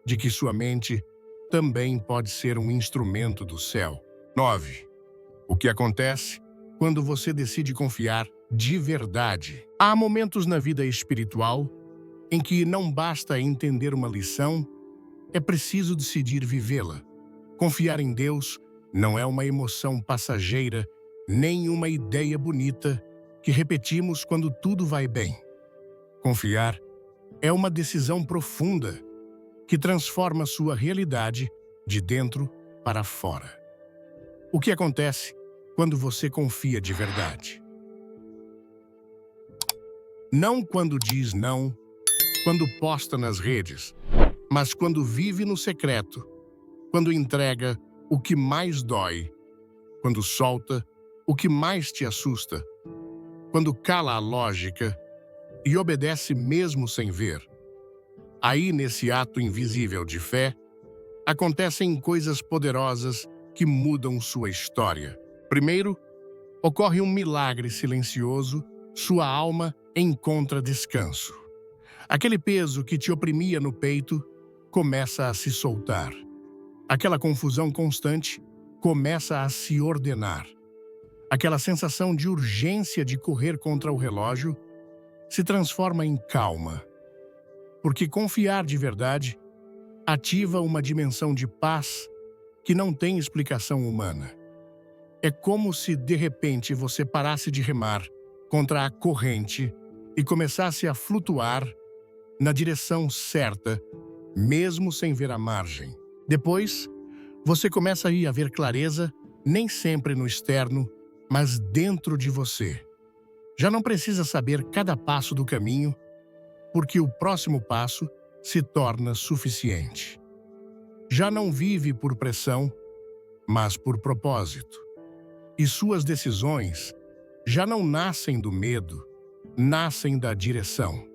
S1: de que sua mente também pode ser um instrumento do céu. 9. O que acontece quando você decide confiar de verdade? Há momentos na vida espiritual em que não basta entender uma lição, é preciso decidir vivê-la. Confiar em Deus não é uma emoção passageira, nem uma ideia bonita que repetimos quando tudo vai bem. Confiar é uma decisão profunda, que transforma sua realidade de dentro para fora. O que acontece quando você confia de verdade? Não quando diz não, quando posta nas redes, mas quando vive no secreto, quando entrega o que mais dói, quando solta o que mais te assusta, quando cala a lógica e obedece mesmo sem ver. Aí, nesse ato invisível de fé, acontecem coisas poderosas que mudam sua história. Primeiro, ocorre um milagre silencioso, sua alma encontra descanso. Aquele peso que te oprimia no peito começa a se soltar. Aquela confusão constante começa a se ordenar. Aquela sensação de urgência de correr contra o relógio se transforma em calma. Porque confiar de verdade ativa uma dimensão de paz que não tem explicação humana. É como se, de repente, você parasse de remar contra a corrente e começasse a flutuar na direção certa, mesmo sem ver a margem. Depois, você começa a ver clareza, nem sempre no externo, mas dentro de você. Já não precisa saber cada passo do caminho, porque o próximo passo se torna suficiente. Já não vive por pressão, mas por propósito. E suas decisões já não nascem do medo, nascem da direção.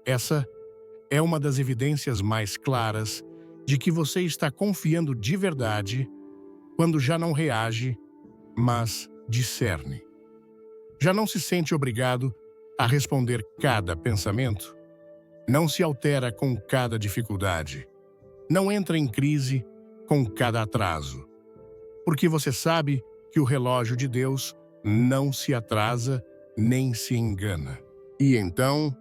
S1: Essa é uma das evidências mais claras de que você está confiando de verdade quando já não reage, mas discerne. Já não se sente obrigado a responder cada pensamento. Não se altera com cada dificuldade. Não entra em crise com cada atraso. Porque você sabe que o relógio de Deus não se atrasa nem se engana. E então,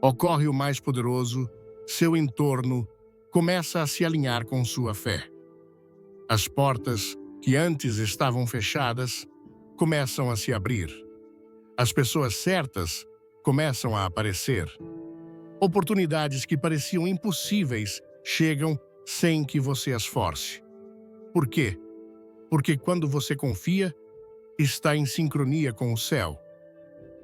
S1: ocorre o mais poderoso, seu entorno começa a se alinhar com sua fé. As portas que antes estavam fechadas começam a se abrir. As pessoas certas começam a aparecer. Oportunidades que pareciam impossíveis chegam sem que você as force. Por quê? Porque quando você confia, está em sincronia com o céu.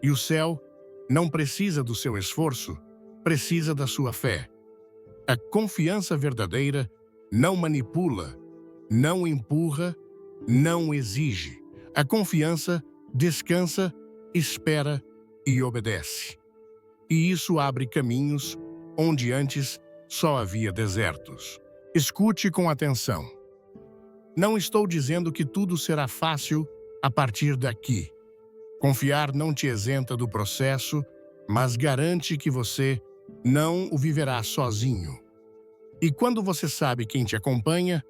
S1: E o céu não precisa do seu esforço, precisa da sua fé. A confiança verdadeira não manipula, não empurra, não exige. A confiança descansa, espera e obedece. E isso abre caminhos onde antes só havia desertos. Escute com atenção. Não estou dizendo que tudo será fácil a partir daqui. Confiar não te isenta do processo, mas garante que você não o viverá sozinho. E quando você sabe quem te acompanha,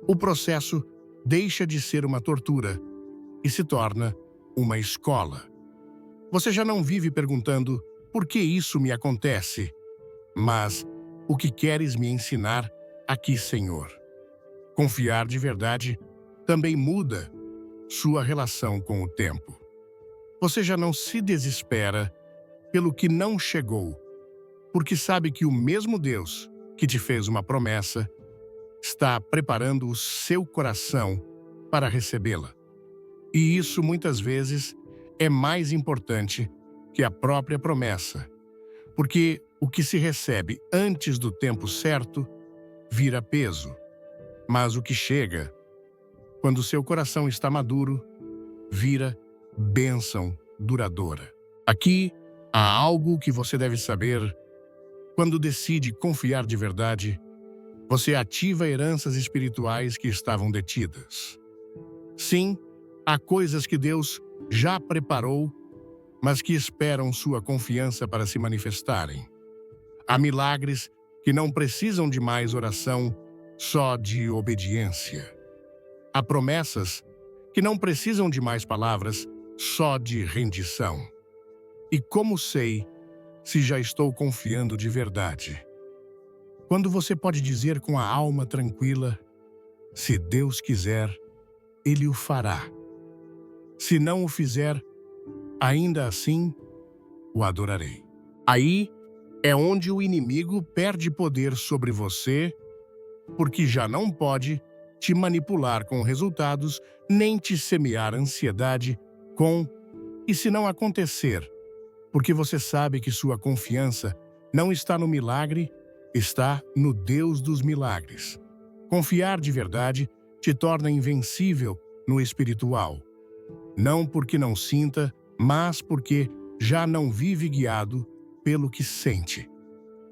S1: o processo deixa de ser uma tortura e se torna uma escola. Você já não vive perguntando por que isso me acontece, mas o que queres me ensinar aqui, Senhor? Confiar de verdade também muda sua relação com o tempo. Você já não se desespera pelo que não chegou, porque sabe que o mesmo Deus que te fez uma promessa está preparando o seu coração para recebê-la. E isso muitas vezes é mais importante que a própria promessa, porque o que se recebe antes do tempo certo vira peso, mas o que chega, quando seu coração está maduro, vira bênção duradoura. Aqui há algo que você deve saber. Quando decide confiar de verdade, você ativa heranças espirituais que estavam detidas. Sim, há coisas que Deus já preparou, mas que esperam sua confiança para se manifestarem. Há milagres que não precisam de mais oração, só de obediência. Há promessas que não precisam de mais palavras, só de rendição. E como sei se já estou confiando de verdade? Quando você pode dizer com a alma tranquila, se Deus quiser, Ele o fará. Se não o fizer, ainda assim o adorarei. Aí É onde o inimigo perde poder sobre você, porque já não pode te manipular com resultados, nem te semear ansiedade com "e se não acontecer?", porque você sabe que sua confiança não está no milagre, está no Deus dos milagres. Confiar de verdade te torna invencível no espiritual. Não porque não sinta, mas porque já não vive guiado pelo que sente.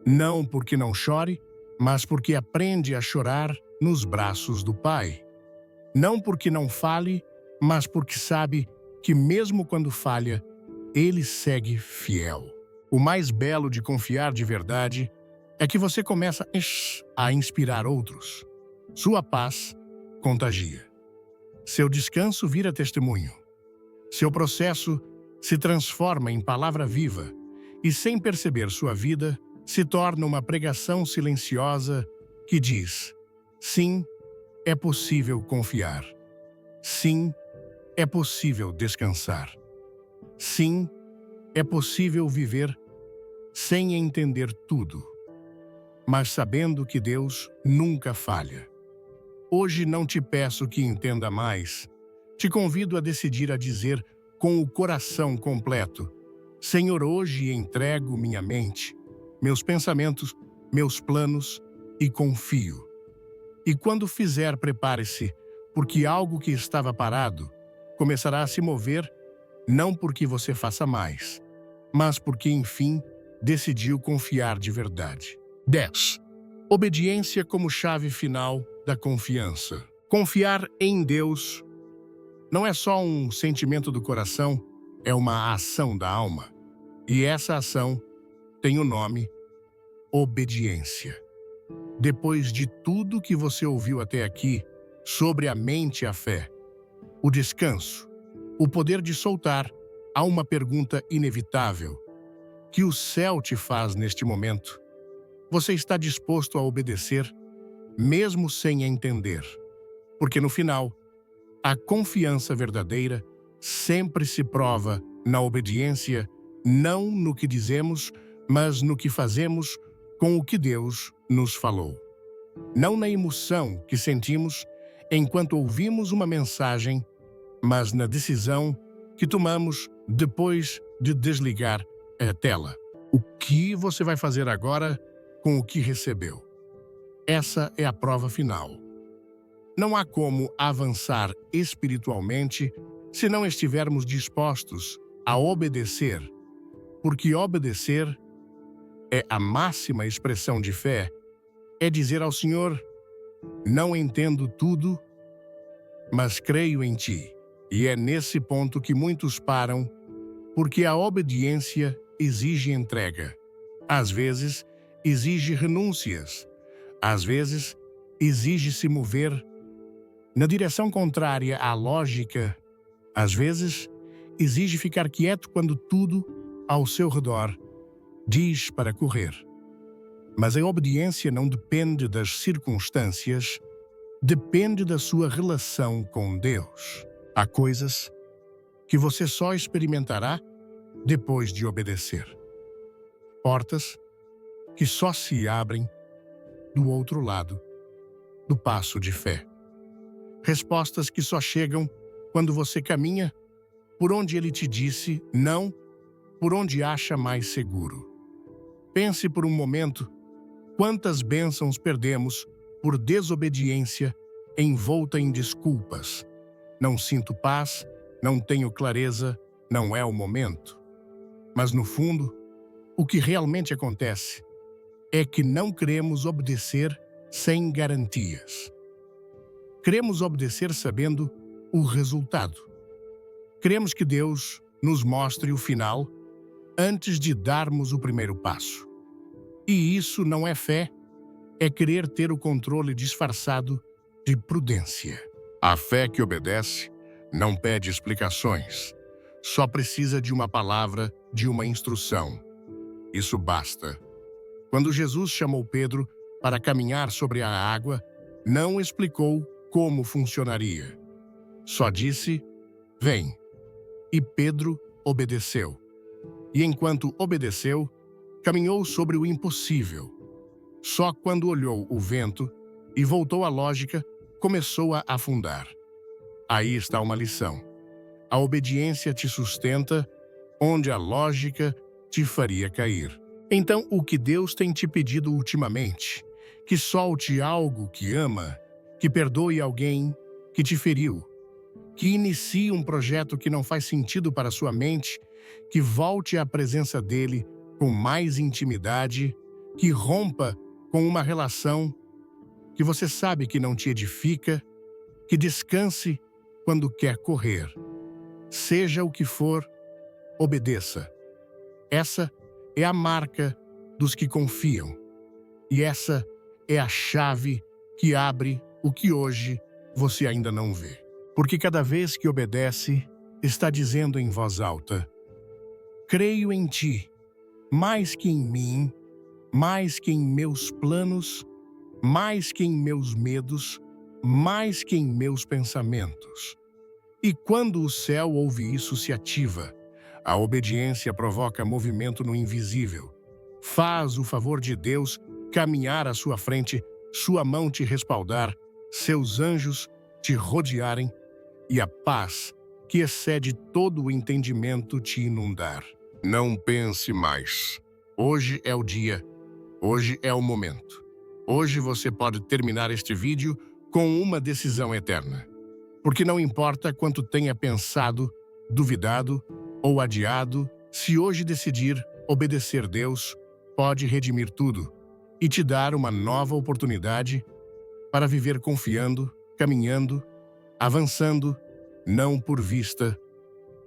S1: Não porque não chore, mas porque aprende a chorar nos braços do Pai. Não porque não fale, mas porque sabe que mesmo quando falha, Ele segue fiel. O mais belo de confiar de verdade é que você começa a inspirar outros. Sua paz contagia. Seu descanso vira testemunho. Seu processo se transforma em palavra viva e, sem perceber, sua vida se torna uma pregação silenciosa que diz: sim, é possível confiar. Sim, é possível descansar. Sim, é possível viver sem entender tudo, mas sabendo que Deus nunca falha. Hoje não te peço que entenda mais. Te convido a decidir a dizer com o coração completo: Senhor, hoje entrego minha mente, meus pensamentos, meus planos e confio. E quando fizer, prepare-se, porque algo que estava parado começará a se mover, não porque você faça mais, mas porque, enfim, decidiu confiar de verdade. 10. Obediência como chave final da confiança. Confiar em Deus não é só um sentimento do coração, é uma ação da alma. E essa ação tem o nome obediência. Depois de tudo que você ouviu até aqui sobre a mente e a fé, o descanso, o poder de soltar, há uma pergunta inevitável que o céu te faz neste momento. Você está disposto a obedecer, mesmo sem entender? Porque no final, a confiança verdadeira sempre se prova na obediência, não no que dizemos, mas no que fazemos com o que Deus nos falou. Não na emoção que sentimos enquanto ouvimos uma mensagem, mas na decisão que tomamos depois de desligar a tela. O que você vai fazer agora com o que recebeu? Essa é a prova final. Não há como avançar espiritualmente se não estivermos dispostos a obedecer, porque obedecer é a máxima expressão de fé, é dizer ao Senhor: não entendo tudo, mas creio em Ti. E é nesse ponto que muitos param, porque a obediência exige entrega. Às vezes, exige renúncias. Às vezes, exige se mover na direção contrária à lógica. Às vezes, exige ficar quieto quando tudo ao seu redor diz para correr. Mas a obediência não depende das circunstâncias, depende da sua relação com Deus. Há coisas que você só experimentará depois de obedecer. Portas que só se abrem do outro lado do passo de fé. Respostas que só chegam quando você caminha por onde Ele te disse, não por onde acha mais seguro. Pense por um momento quantas bênçãos perdemos por desobediência envolta em desculpas. Não sinto paz, não tenho clareza, não é o momento. Mas no fundo, o que realmente acontece é que não queremos obedecer sem garantias. Queremos obedecer sabendo o resultado. Queremos que Deus nos mostre o final antes de darmos o primeiro passo. E isso não é fé, é querer ter o controle disfarçado de prudência. A fé que obedece não pede explicações, só precisa de uma palavra, de uma instrução. Isso basta. Quando Jesus chamou Pedro para caminhar sobre a água, não explicou como funcionaria. Só disse: vem. E Pedro obedeceu. E enquanto obedeceu, Caminhou sobre o impossível. Só quando olhou o vento e voltou à lógica, começou a afundar. Aí está uma lição. A obediência te sustenta, onde a lógica te faria cair. Então, o que Deus tem te pedido ultimamente? Que solte algo que ama, que perdoe alguém que te feriu, que inicie um projeto que não faz sentido para sua mente, que volte à presença dele com mais intimidade, que rompa com uma relação que você sabe que não te edifica, que descanse quando quer correr. Seja o que for, obedeça. Essa é a marca dos que confiam. E essa é a chave que abre o que hoje você ainda não vê. Porque cada vez que obedece, está dizendo em voz alta: creio em ti, mais que em mim, mais que em meus planos, mais que em meus medos, mais que em meus pensamentos. E quando o céu ouve isso, se ativa. A obediência provoca movimento no invisível. Faz o favor de Deus caminhar à sua frente, sua mão te respaldar, seus anjos te rodearem e a paz, que excede todo o entendimento, te inundar. Não pense mais. Hoje é o dia. Hoje é o momento. Hoje você pode terminar este vídeo com uma decisão eterna. Porque não importa quanto tenha pensado, duvidado ou adiado, se hoje decidir obedecer Deus, pode redimir tudo e te dar uma nova oportunidade para viver confiando, caminhando, avançando, não por vista,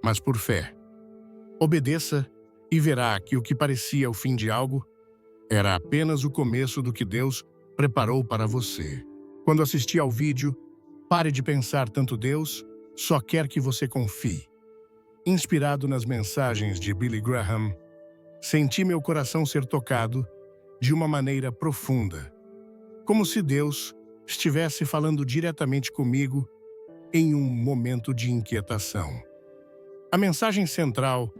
S1: mas por fé. Obedeça e verá que o que parecia o fim de algo era apenas o começo do que Deus preparou para você. Quando assistir ao vídeo, pare de pensar tanto. Deus só quer que você confie. Inspirado nas mensagens de Billy Graham, senti meu coração ser tocado de uma maneira profunda, como se Deus estivesse falando diretamente comigo em um momento de inquietação. A mensagem central,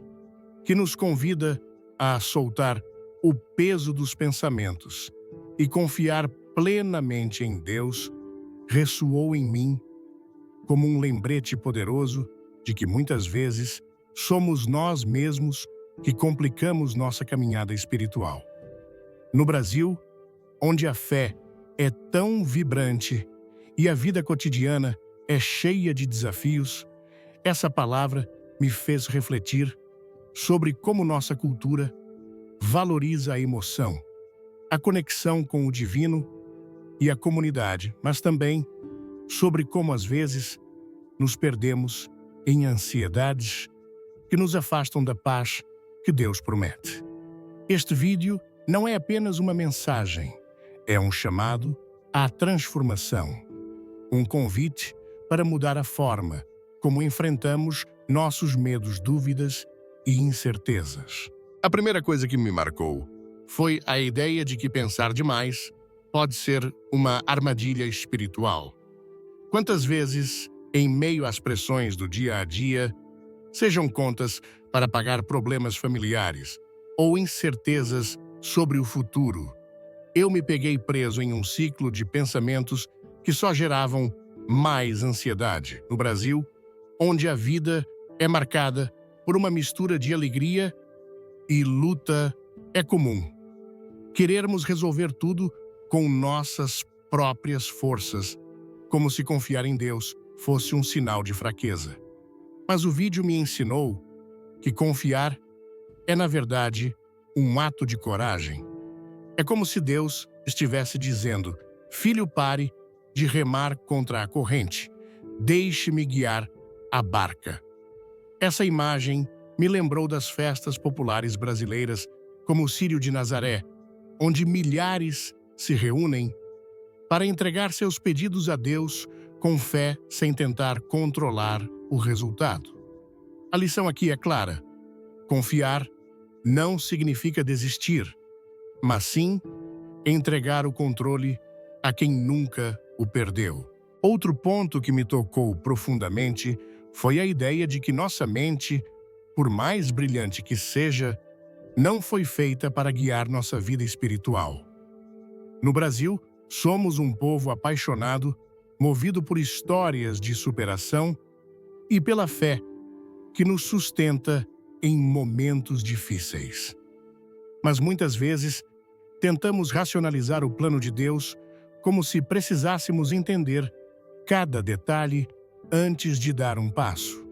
S1: que nos convida a soltar o peso dos pensamentos e confiar plenamente em Deus, ressoou em mim como um lembrete poderoso de que muitas vezes somos nós mesmos que complicamos nossa caminhada espiritual. No Brasil, onde a fé é tão vibrante e a vida cotidiana é cheia de desafios, essa palavra me fez refletir sobre como nossa cultura valoriza a emoção, a conexão com o divino e a comunidade, mas também sobre como às vezes nos perdemos em ansiedades que nos afastam da paz que Deus promete. Este vídeo não é apenas uma mensagem, é um chamado à transformação, um convite para mudar a forma como enfrentamos nossos medos, dúvidas e incertezas. A primeira coisa que me marcou foi a ideia de que pensar demais pode ser uma armadilha espiritual. Quantas vezes, em meio às pressões do dia a dia, sejam contas para pagar problemas familiares ou incertezas sobre o futuro, eu me peguei preso em um ciclo de pensamentos que só geravam mais ansiedade. No Brasil, onde a vida é marcada por uma mistura de alegria e luta, é comum querermos resolver tudo com nossas próprias forças, como se confiar em Deus fosse um sinal de fraqueza. Mas o vídeo me ensinou que confiar é, na verdade, um ato de coragem. É como se Deus estivesse dizendo: filho, pare de remar contra a corrente. Deixe-me guiar a barca. Essa imagem me lembrou das festas populares brasileiras, como o Círio de Nazaré, onde milhares se reúnem para entregar seus pedidos a Deus com fé, sem tentar controlar o resultado. A lição aqui é clara: confiar não significa desistir, mas sim entregar o controle a quem nunca o perdeu. Outro ponto que me tocou profundamente foi a ideia de que nossa mente, por mais brilhante que seja, não foi feita para guiar nossa vida espiritual. No Brasil, somos um povo apaixonado, movido por histórias de superação e pela fé que nos sustenta em momentos difíceis. Mas muitas vezes, tentamos racionalizar o plano de Deus como se precisássemos entender cada detalhe antes de dar um passo.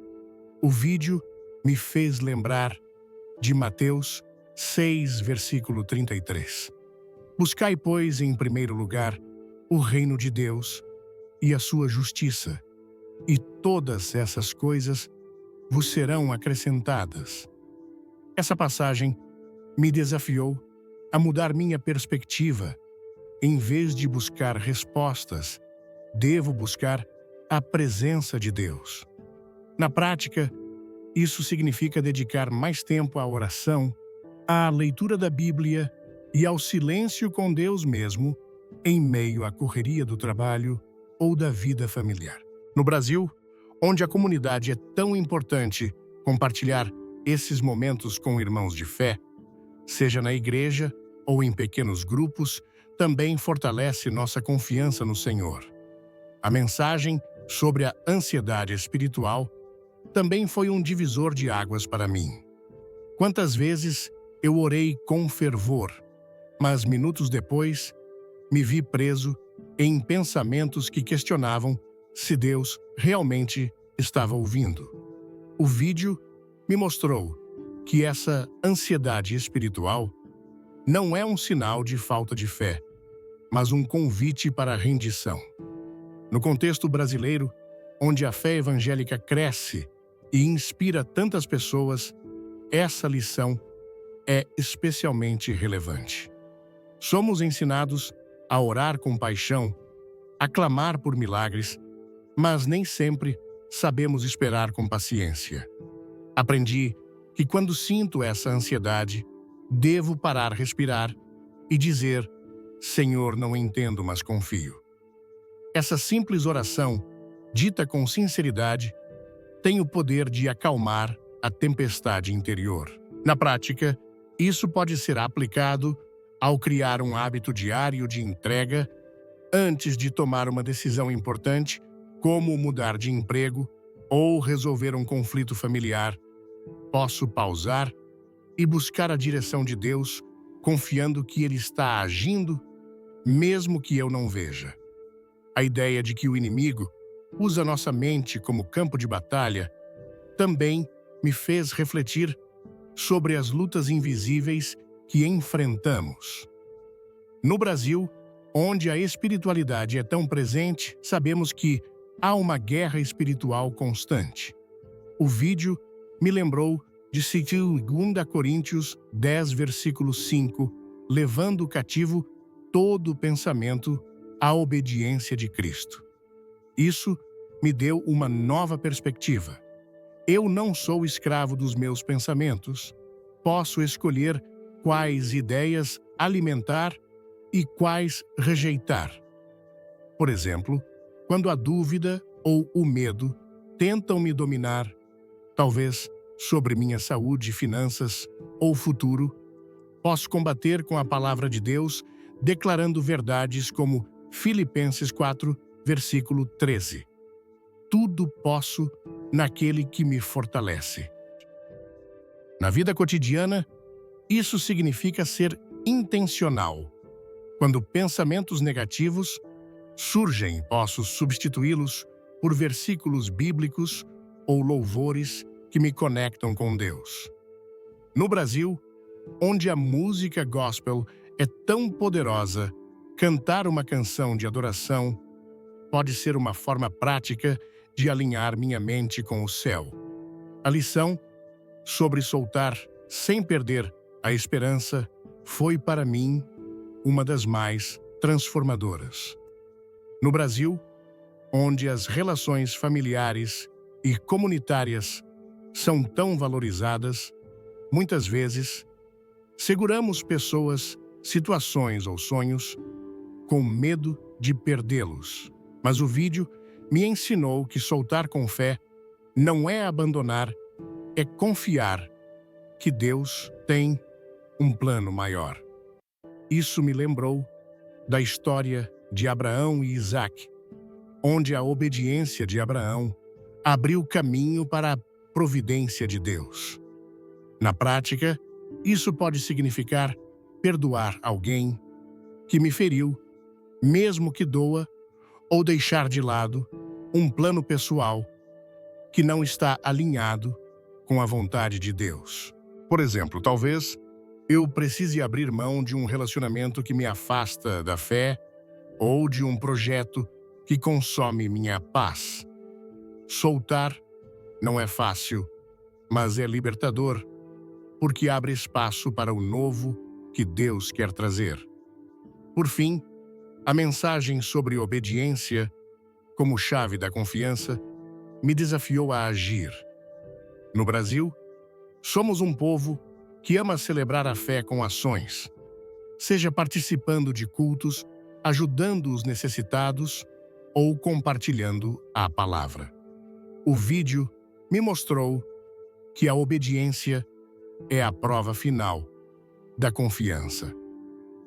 S1: O vídeo me fez lembrar de Mateus 6, versículo 33. Buscai, pois, em primeiro lugar, o reino de Deus e a sua justiça, e todas essas coisas vos serão acrescentadas. Essa passagem me desafiou a mudar minha perspectiva. Em vez de buscar respostas, devo buscar a presença de Deus. Na prática, isso significa dedicar mais tempo à oração, à leitura da Bíblia e ao silêncio com Deus mesmo, em meio à correria do trabalho ou da vida familiar. No Brasil, onde a comunidade é tão importante, compartilhar esses momentos com irmãos de fé, seja na igreja ou em pequenos grupos, também fortalece nossa confiança no Senhor. A mensagem sobre a ansiedade espiritual também foi um divisor de águas para mim. Quantas vezes eu orei com fervor, mas minutos depois me vi preso em pensamentos que questionavam se Deus realmente estava ouvindo. O vídeo me mostrou que essa ansiedade espiritual não é um sinal de falta de fé, mas um convite para a rendição. No contexto brasileiro, onde a fé evangélica cresce e inspira tantas pessoas, essa lição é especialmente relevante. Somos ensinados a orar com paixão, a clamar por milagres, mas nem sempre sabemos esperar com paciência. Aprendi que quando sinto essa ansiedade, devo parar, respirar e dizer: Senhor, não entendo, mas confio. Essa simples oração, dita com sinceridade, tem o poder de acalmar a tempestade interior. Na prática, isso pode ser aplicado ao criar um hábito diário de entrega antes de tomar uma decisão importante, como mudar de emprego ou resolver um conflito familiar. Posso pausar e buscar a direção de Deus, confiando que Ele está agindo, mesmo que eu não veja. A ideia de que o inimigo usa nossa mente como campo de batalha também me fez refletir sobre as lutas invisíveis que enfrentamos. No Brasil, onde a espiritualidade é tão presente, sabemos que há uma guerra espiritual constante. O vídeo me lembrou de 2 Coríntios 10, versículo 5, levando cativo todo o pensamento à obediência de Cristo. Isso me deu uma nova perspectiva. Eu não sou escravo dos meus pensamentos. Posso escolher quais ideias alimentar e quais rejeitar. Por exemplo, quando a dúvida ou o medo tentam me dominar, talvez sobre minha saúde, finanças ou futuro, posso combater com a palavra de Deus, declarando verdades como Filipenses 4, versículo 13. Tudo posso naquele que me fortalece. Na vida cotidiana, isso significa ser intencional. Quando pensamentos negativos surgem, posso substituí-los por versículos bíblicos ou louvores que me conectam com Deus. No Brasil, onde a música gospel é tão poderosa, cantar uma canção de adoração pode ser uma forma prática de alinhar minha mente com o céu. A lição sobre soltar sem perder a esperança foi, para mim, uma das mais transformadoras. No Brasil, onde as relações familiares e comunitárias são tão valorizadas, muitas vezes seguramos pessoas, situações ou sonhos com medo de perdê-los. Mas o vídeo me ensinou que soltar com fé não é abandonar, é confiar que Deus tem um plano maior. Isso me lembrou da história de Abraão e Isaque, onde a obediência de Abraão abriu caminho para a providência de Deus. Na prática, isso pode significar perdoar alguém que me feriu, mesmo que doa, ou deixar de lado um plano pessoal que não está alinhado com a vontade de Deus. Por exemplo, talvez eu precise abrir mão de um relacionamento que me afasta da fé ou de um projeto que consome minha paz. Soltar não é fácil, mas é libertador, porque abre espaço para o novo que Deus quer trazer. Por fim, a mensagem sobre obediência, como chave da confiança, me desafiou a agir. No Brasil, somos um povo que ama celebrar a fé com ações, seja participando de cultos, ajudando os necessitados ou compartilhando a palavra. O vídeo me mostrou que a obediência é a prova final da confiança.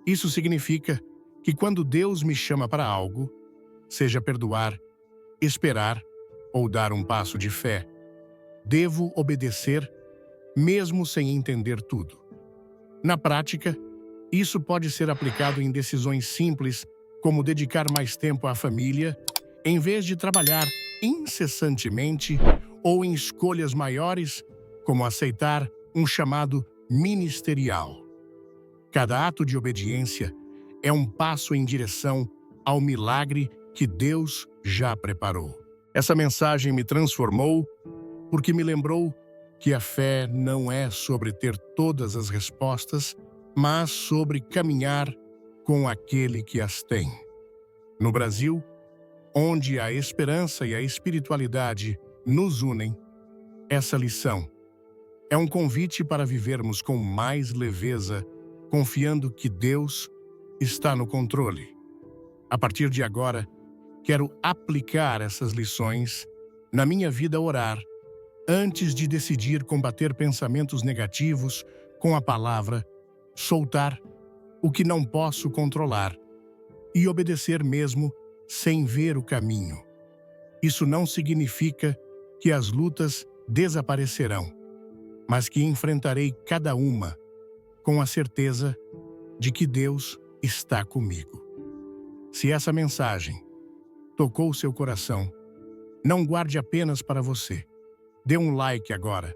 S1: Isso significa que quando Deus me chama para algo, seja perdoar, esperar ou dar um passo de fé, devo obedecer mesmo sem entender tudo. Na prática, isso pode ser aplicado em decisões simples, como dedicar mais tempo à família, em vez de trabalhar incessantemente, ou em escolhas maiores, como aceitar um chamado ministerial. Cada ato de obediência é um passo em direção ao milagre que Deus já preparou. Essa mensagem me transformou porque me lembrou que a fé não é sobre ter todas as respostas, mas sobre caminhar com aquele que as tem. No Brasil, onde a esperança e a espiritualidade nos unem, essa lição é um convite para vivermos com mais leveza, confiando que Deus está no controle. A partir de agora, quero aplicar essas lições na minha vida orar, antes de decidir combater pensamentos negativos com a palavra, soltar o que não posso controlar e obedecer mesmo sem ver o caminho. Isso não significa que as lutas desaparecerão, mas que enfrentarei cada uma com a certeza de que Deus está comigo. Se essa mensagem tocou seu coração, não guarde apenas para você. Dê um like agora,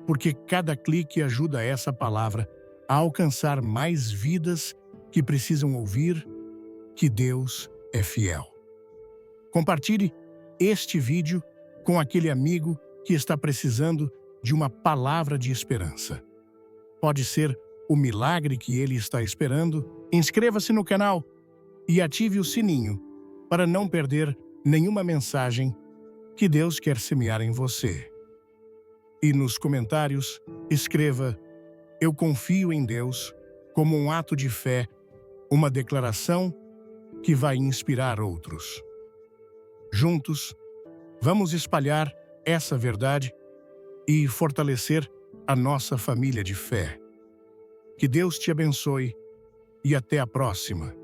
S1: porque cada clique ajuda essa palavra a alcançar mais vidas que precisam ouvir que Deus é fiel. Compartilhe este vídeo com aquele amigo que está precisando de uma palavra de esperança. Pode ser o milagre que ele está esperando. Inscreva-se no canal e ative o sininho para não perder nenhuma mensagem que Deus quer semear em você. E nos comentários, escreva: "Eu confio em Deus", como um ato de fé, uma declaração que vai inspirar outros. Juntos, vamos espalhar essa verdade e fortalecer a nossa família de fé. Que Deus te abençoe e até a próxima.